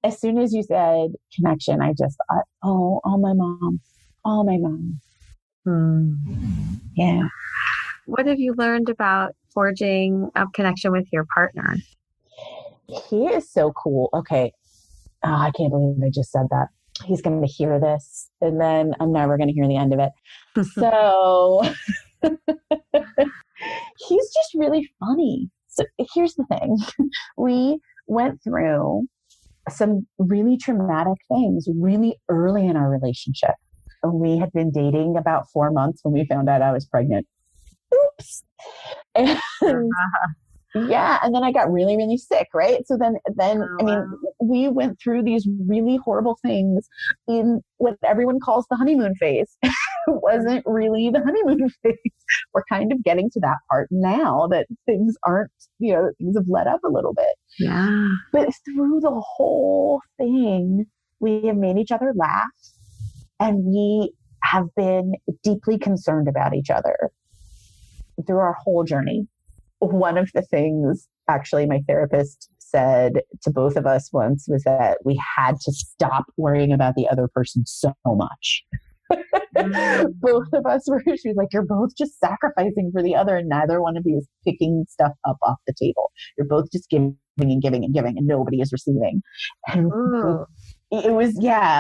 as soon as you said connection, I just thought, oh, my mom. Yeah. What have you learned about forging a connection with your partner? He is so cool. Okay. Oh, I can't believe I just said that. He's going to hear this and then I'm never going to hear the end of it. So he's just really funny. So here's the thing. We went through some really traumatic things really early in our relationship. We had been dating about 4 months when we found out I was pregnant. Oops. And Yeah. And then I got really, really sick. Right. So then, I mean, we went through these really horrible things in what everyone calls the honeymoon phase. It wasn't really the honeymoon phase. We're kind of getting to that part now that things aren't, things have let up a little bit. Yeah. But through the whole thing, we have made each other laugh, and we have been deeply concerned about each other through our whole journey. One of the things, actually, my therapist said to both of us once was that we had to stop worrying about the other person so much. Both of us were, she was like, you're both just sacrificing for the other, and neither one of you is picking stuff up off the table. You're both just giving and giving and giving, and nobody is receiving. And it was,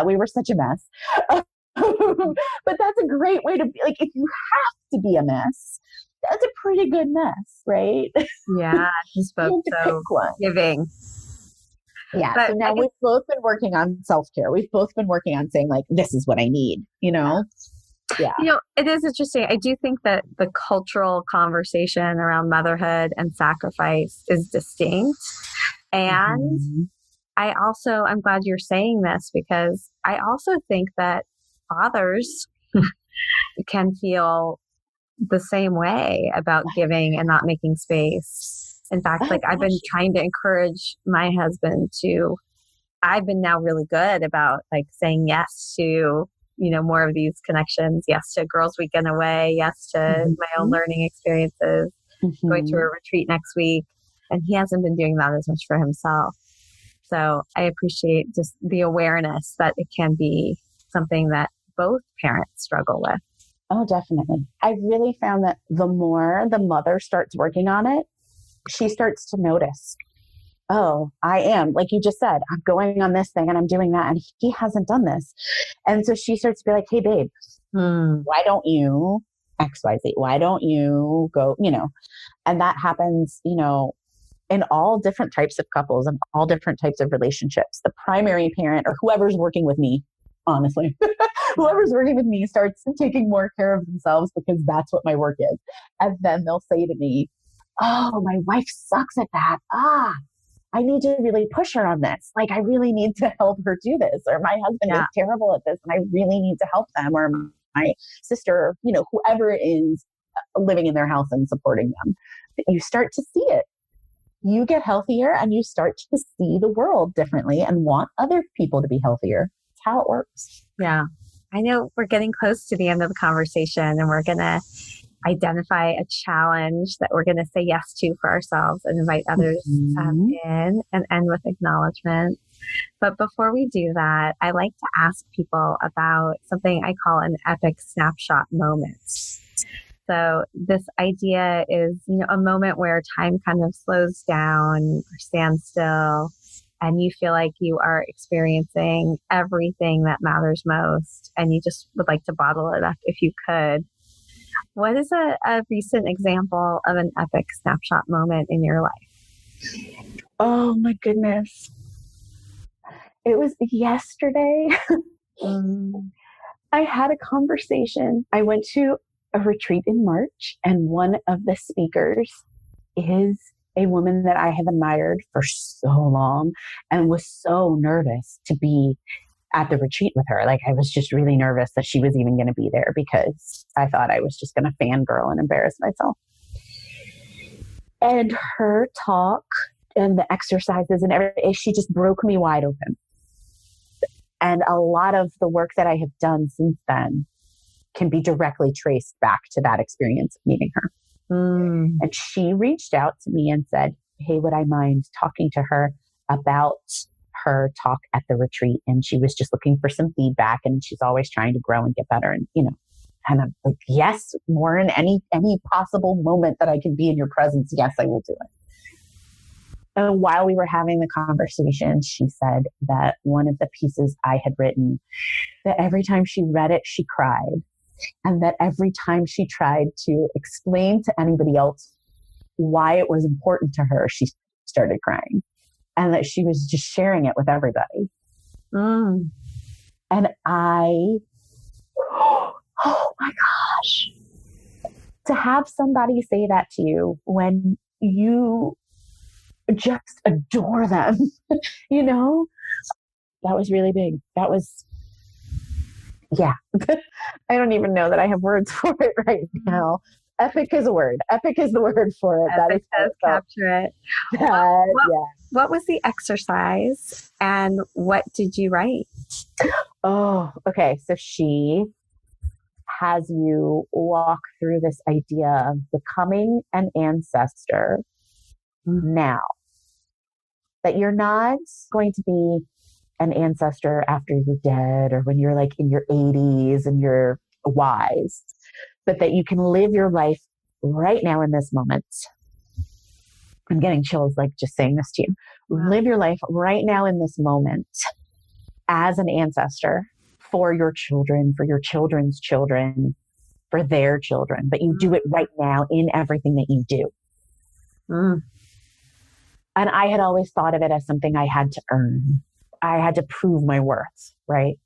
we were such a mess. But that's a great way to be, like, if you have to be a mess, that's a pretty good mess, right? Yeah, just both so giving. Yeah. But so now we've both been working on self-care. We've both been working on saying, like, this is what I need, Yeah. It is interesting. I do think that the cultural conversation around motherhood and sacrifice is distinct. And I'm glad you're saying this, because I also think that fathers can feel the same way about giving and not making space. In fact, I've been trying to encourage my husband I've been now really good about saying yes to, more of these connections, yes to girls' weekend away, yes to my own learning experiences, going to a retreat next week. And he hasn't been doing that as much for himself. So I appreciate just the awareness that it can be something that both parents struggle with. Oh, definitely. I really found that the more the mother starts working on it, she starts to notice, oh, I am, like you just said, I'm going on this thing and I'm doing that, and he hasn't done this. And so she starts to be like, hey, babe, why don't you XYZ? Why don't you go, and that happens, in all different types of couples and all different types of relationships. The primary parent, or whoever's working with me, honestly, whoever's working with me starts taking more care of themselves, because that's what my work is. And then they'll say to me, oh, my wife sucks at that. I need to really push her on this. Like, I really need to help her do this. Or my husband is terrible at this, and I really need to help them. Or my sister, whoever is living in their house and supporting them. You start to see it. You get healthier, and you start to see the world differently and want other people to be healthier. That's how it works. Yeah. I know we're getting close to the end of the conversation, and we're going to identify a challenge that we're going to say yes to for ourselves and invite others in, and end with acknowledgement. But before we do that, I like to ask people about something I call an epic snapshot moment. So this idea is, a moment where time kind of slows down or stands still, and you feel like you are experiencing everything that matters most, and you just would like to bottle it up if you could. What is a recent example of an epic snapshot moment in your life? Oh my goodness. It was yesterday. I had a conversation. I went to a retreat in March, and one of the speakers is a woman that I have admired for so long, and was so nervous to be at the retreat with her. Like, I was just really nervous that she was even going to be there, because I thought I was just going to fangirl and embarrass myself. And her talk and the exercises and everything, she just broke me wide open. And a lot of the work that I have done since then can be directly traced back to that experience of meeting her. And she reached out to me and said, hey, would I mind talking to her about her talk at the retreat? And she was just looking for some feedback, and she's always trying to grow and get better. And, and I'm like, yes, Lauren, any possible moment that I can be in your presence, yes, I will do it. And while we were having the conversation, she said that one of the pieces I had written, that every time she read it, she cried. And that every time she tried to explain to anybody else why it was important to her, she started crying. And that she was just sharing it with everybody. And oh my gosh, to have somebody say that to you when you just adore them, you know? That was really big. That was, yeah. I don't even know that I have words for it right now. Epic is a word. Epic is the word for it. Epic does capture it. What was the exercise and what did you write? Oh, okay. So she has you walk through this idea of becoming an ancestor now. That you're not going to be an ancestor after you're dead or when you're like in your 80s and you're wise, but that you can live your life right now in this moment. I'm getting chills like just saying this to you. Wow. Live your life right now in this moment as an ancestor for your children, for your children's children, for their children, but you do it right now in everything that you do. And I had always thought of it as something I had to earn. I had to prove my worth, right?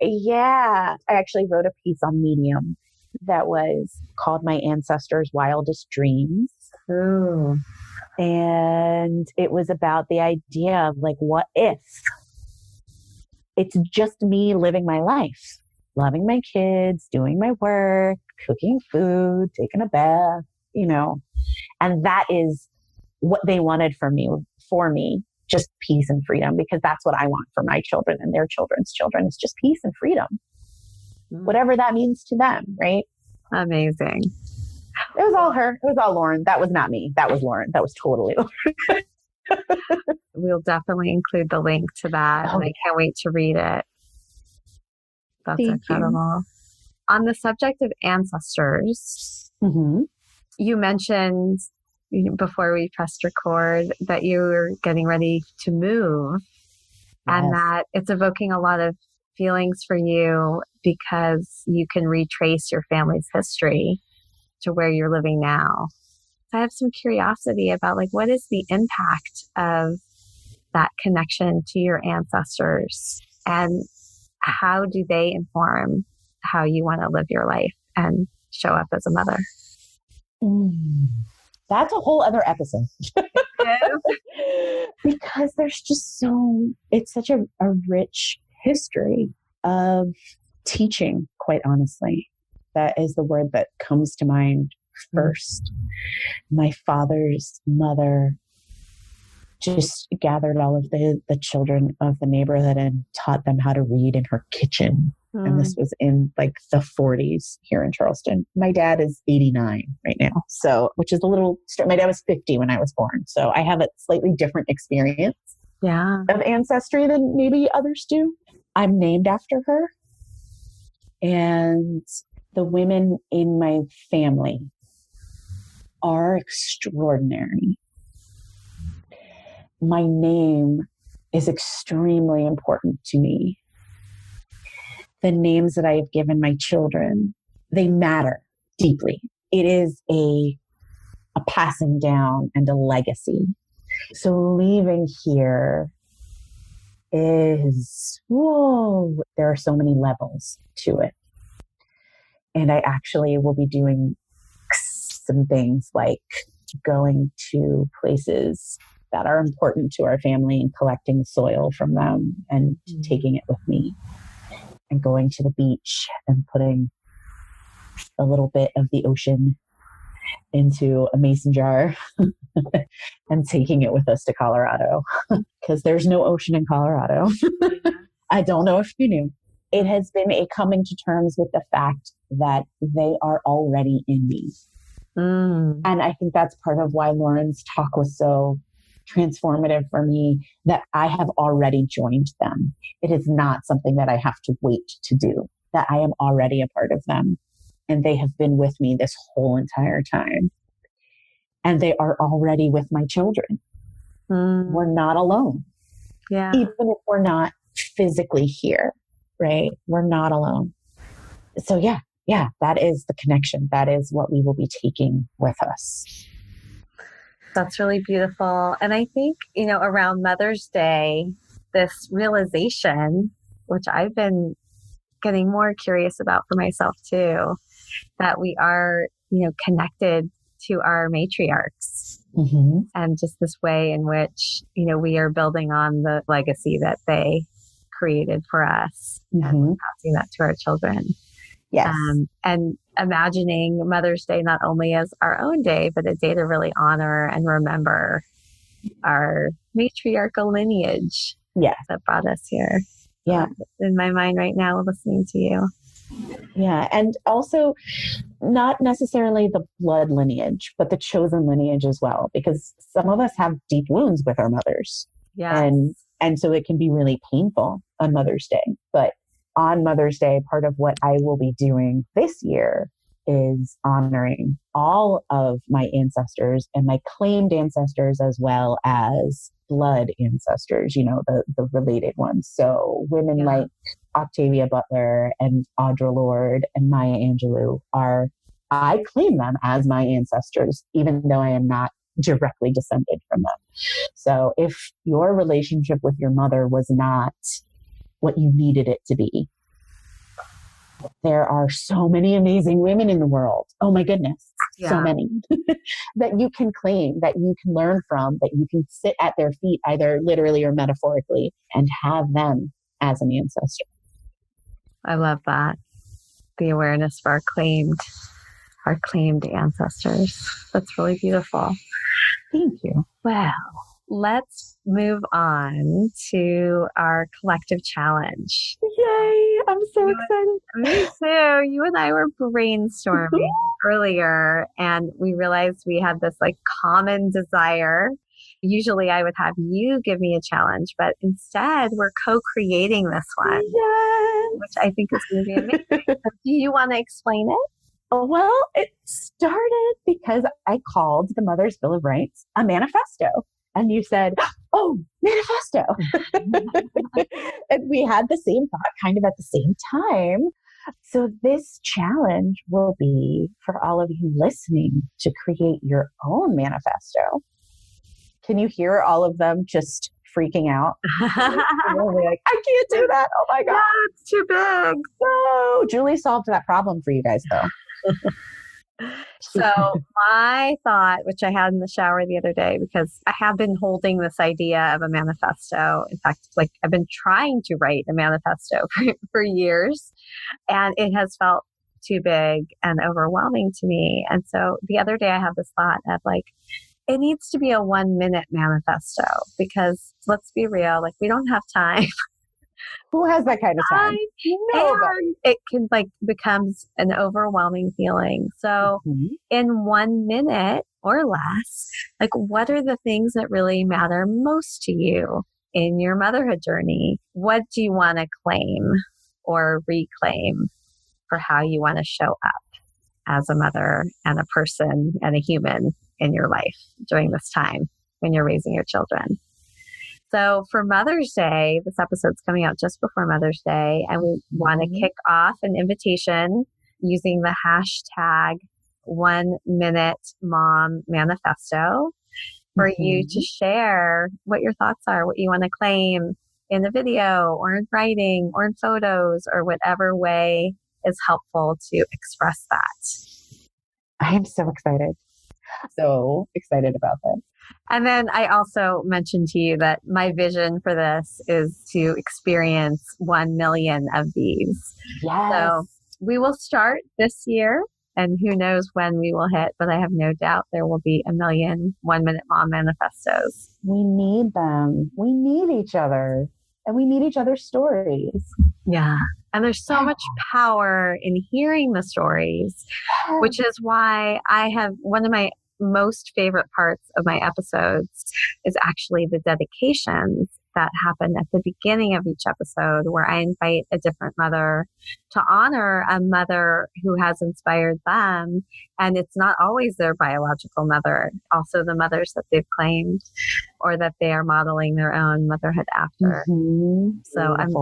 Yeah. I actually wrote a piece on Medium that was called My Ancestors' Wildest Dreams. Ooh. And it was about the idea of like, what if it's just me living my life, loving my kids, doing my work, cooking food, taking a bath, you know, and that is what they wanted for me, just peace and freedom, because that's what I want for my children and their children's children is just peace and freedom, whatever that means to them. Right. Amazing. It was all her. It was all Lauren. That was not me. That was Lauren. That was totally Lauren. We'll definitely include the link to that. And I can't wait to read it. That's incredible. On the subject of ancestors, you mentioned before we pressed record that you were getting ready to move and that it's evoking a lot of feelings for you because you can retrace your family's history to where you're living now. So I have some curiosity about like, what is the impact of that connection to your ancestors and how do they inform how you want to live your life and show up as a mother? That's a whole other episode. Because there's just it's such a rich history of teaching, quite honestly. That is the word that comes to mind first. My father's mother just gathered all of the children of the neighborhood and taught them how to read in her kitchen. And this was in like the 40s here in Charleston. My dad is 89 right now. So, which is a little, my dad was 50 when I was born. So I have a slightly different experience of ancestry than maybe others do. I'm named after her. And the women in my family are extraordinary. My name is extremely important to me. The names that I have given my children, they matter deeply. It is a passing down and a legacy. So leaving here is, there are so many levels to it. And I actually will be doing some things like going to places that are important to our family and collecting soil from them and taking it with me. And going to the beach and putting a little bit of the ocean into a mason jar and taking it with us to Colorado because there's no ocean in Colorado. I don't know if you knew. It has been a coming to terms with the fact that they are already in me. And I think that's part of why Lauren's talk was so transformative for me, that I have already joined them. It is not something that I have to wait to do, that I am already a part of them. And they have been with me this whole entire time. And they are already with my children. We're not alone. Yeah. Even if we're not physically here, right? We're not alone. So yeah, that is the connection. That is what we will be taking with us. That's really beautiful. And I think, around Mother's Day, this realization, which I've been getting more curious about for myself too, that we are, connected to our matriarchs and just this way in which, we are building on the legacy that they created for us and passing that to our children. Yes. And imagining Mother's Day not only as our own day, but a day to really honor and remember our matriarchal lineage that brought us here. Yeah. In my mind right now, listening to you. Yeah. And also not necessarily the blood lineage, but the chosen lineage as well, because some of us have deep wounds with our mothers. Yeah. And so it can be really painful on Mother's Day. But on Mother's Day, part of what I will be doing this year is honoring all of my ancestors and my claimed ancestors, as well as blood ancestors, the related ones. So women like Octavia Butler and Audre Lorde and Maya Angelou I claim them as my ancestors, even though I am not directly descended from them. So if your relationship with your mother was not what you needed it to be, there are so many amazing women in the world. Oh my goodness. So many that you can claim, that you can learn from, that you can sit at their feet, either literally or metaphorically, and have them as an ancestor. I love that. The awareness of our claimed ancestors. That's really beautiful. Thank you. Well, let's move on to our collective challenge. Yay! I'm so excited. Me too. You and I were brainstorming earlier, and we realized we had this common desire. Usually I would have you give me a challenge, but instead we're co-creating this one, which I think is going to be amazing. Do you want to explain it? Well, it started because I called the Mother's Bill of Rights a manifesto. And you said, oh, manifesto. And we had the same thought kind of at the same time. So this challenge will be for all of you listening to create your own manifesto. Can you hear all of them just freaking out? Like, I can't do that. Oh my God. Yeah, it's too big. So Julie solved that problem for you guys though. So my thought, which I had in the shower the other day, because I have been holding this idea of a manifesto. In fact, I've been trying to write a manifesto for years, and it has felt too big and overwhelming to me. And so the other day I had this thought of it needs to be a 1-minute manifesto, because let's be real, we don't have time. Who has that kind of time? And it can becomes an overwhelming feeling. So in 1 minute or less, what are the things that really matter most to you in your motherhood journey? What do you want to claim or reclaim for how you want to show up as a mother and a person and a human in your life during this time when you're raising your children? So for Mother's Day, this episode's coming out just before Mother's Day, and we want to kick off an invitation using the hashtag 1 Minute Mom Manifesto for you to share what your thoughts are, what you want to claim in a video or in writing or in photos or whatever way is helpful to express that. I am so excited. So excited about this. And then I also mentioned to you that my vision for this is to experience 1 million of these. Yes. So we will start this year, and who knows when we will hit, but I have no doubt there will be 1 million 1 Minute Mom manifestos. We need them. We need each other, and we need each other's stories. Yeah. And there's so much power in hearing the stories, which is why I have one of my most favorite parts of my episodes is actually the dedications that happen at the beginning of each episode, where I invite a different mother to honor a mother who has inspired them. And it's not always their biological mother, also the mothers that they've claimed or that they are modeling their own motherhood after. So I'm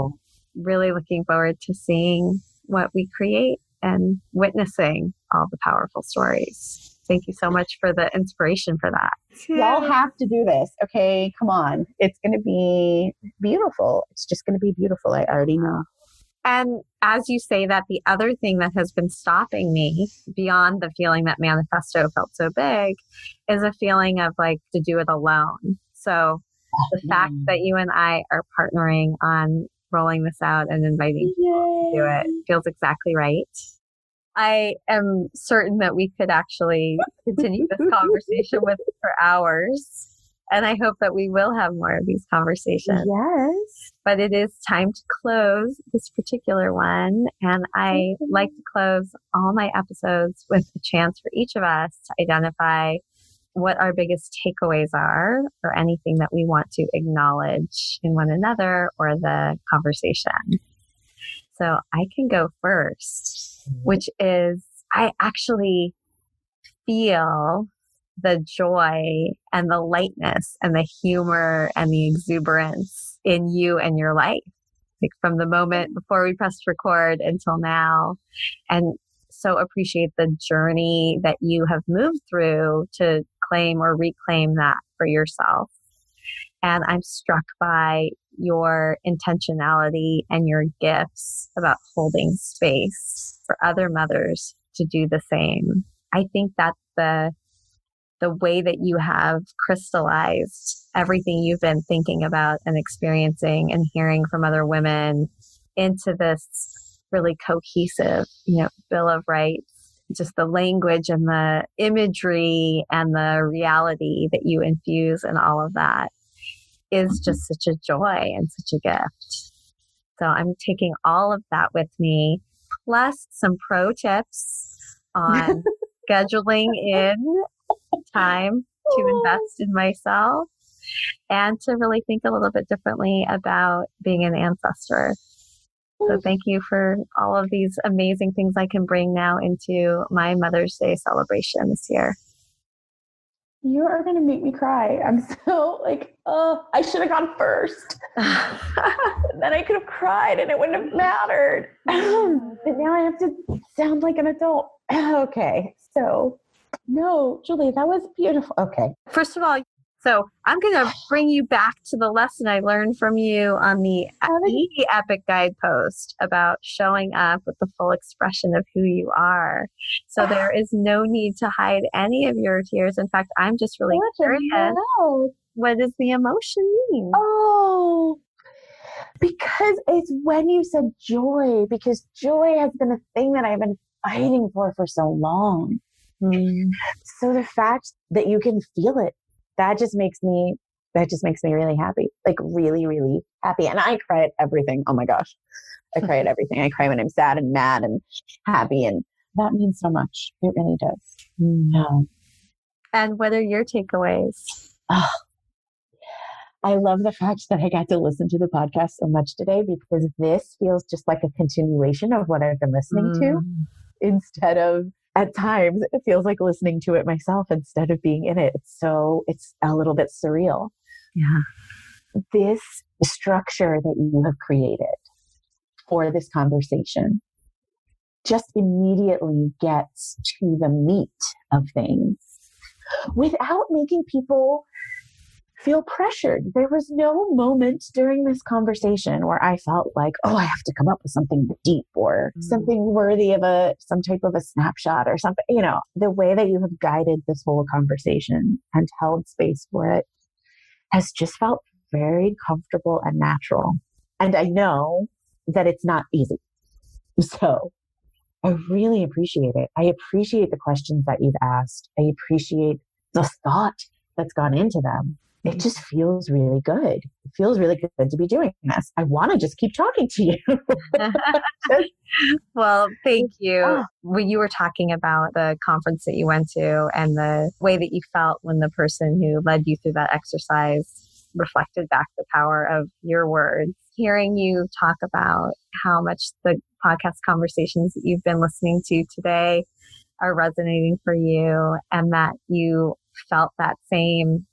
really looking forward to seeing what we create and witnessing all the powerful stories. Thank you so much for the inspiration for that. Y'all have to do this. Okay, come on. It's going to be beautiful. It's just going to be beautiful. I already know. And as you say that, the other thing that has been stopping me beyond the feeling that Manifesto felt so big is a feeling of like to do it alone. So the fact that you and I are partnering on rolling this out and inviting people to do it feels exactly right. I am certain that we could actually continue this conversation with for hours. And I hope that we will have more of these conversations. Yes. But it is time to close this particular one. And I like to close all my episodes with a chance for each of us to identify what our biggest takeaways are or anything that we want to acknowledge in one another or the conversation. So I can go first, which is I actually feel the joy and the lightness and the humor and the exuberance in you and your life, like from the moment before we pressed record until now. And so appreciate the journey that you have moved through to claim or reclaim that for yourself. And I'm struck by your intentionality and your gifts about holding space for other mothers to do the same. I think that's the way that you have crystallized everything you've been thinking about and experiencing and hearing from other women into this really cohesive, Bill of Rights, just the language and the imagery and the reality that you infuse in all of that is just such a joy and such a gift. So I'm taking all of that with me, plus some pro tips on scheduling in time to invest in myself and to really think a little bit differently about being an ancestor. So thank you for all of these amazing things I can bring now into my Mother's Day celebration this year. You are going to make me cry. I'm so like, oh, I should have gone first. Then I could have cried and it wouldn't have mattered. But now I have to sound like an adult. Okay. So no, Julie, that was beautiful. Okay. First of all, so I'm going to bring you back to the lesson I learned from you on the Epic Guide post about showing up with the full expression of who you are. So there is no need to hide any of your tears. In fact, I'm just really curious. What does the emotion mean? Oh, because it's when you said joy, because joy has been a thing that I've been fighting for so long. So the fact that you can feel it, that just makes me really happy, like really, really happy. And I cry at everything. Oh my gosh. I cry at everything. I cry when I'm sad and mad and happy. And that means so much. It really does. Yeah. And what are your takeaways? Oh, I love the fact that I got to listen to the podcast so much today, because this feels just like a continuation of what I've been listening to, instead of, at times, it feels like listening to it myself instead of being in it. It's a little bit surreal. Yeah. This structure that you have created for this conversation just immediately gets to the meat of things without making people feel pressured. There was no moment during this conversation where I felt like, oh, I have to come up with something deep or something worthy of some type of a snapshot or something. The way that you have guided this whole conversation and held space for it has just felt very comfortable and natural. And I know that it's not easy. So I really appreciate it. I appreciate the questions that you've asked. I appreciate the thought that's gone into them. It just feels really good. It feels really good to be doing this. I want to just keep talking to you. Well, thank you. When you were talking about the conference that you went to and the way that you felt when the person who led you through that exercise reflected back the power of your words, hearing you talk about how much the podcast conversations that you've been listening to today are resonating for you, and that you felt that same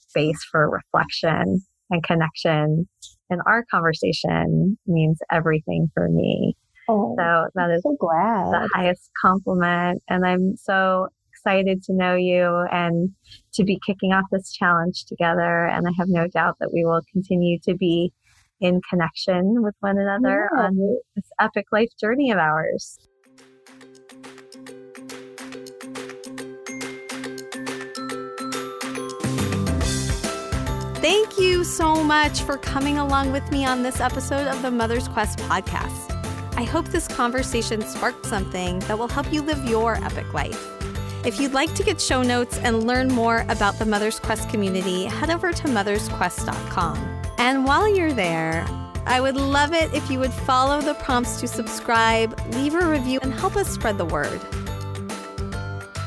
space for reflection and connection in our conversation means everything for me. Oh, so that is so glad. The highest compliment. And I'm so excited to know you and to be kicking off this challenge together. And I have no doubt that we will continue to be in connection with one another on this epic life journey of ours. Thank you so much for coming along with me on this episode of the Mother's Quest podcast. I hope this conversation sparked something that will help you live your epic life. If you'd like to get show notes and learn more about the Mother's Quest community, head over to mothersquest.com. And while you're there, I would love it if you would follow the prompts to subscribe, leave a review, and help us spread the word.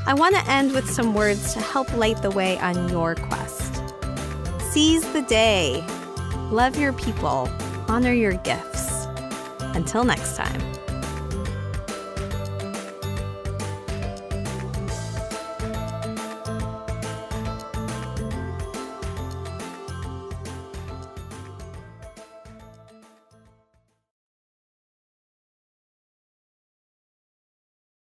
I want to end with some words to help light the way on your quest. Seize the day. Love your people. Honor your gifts. Until next time.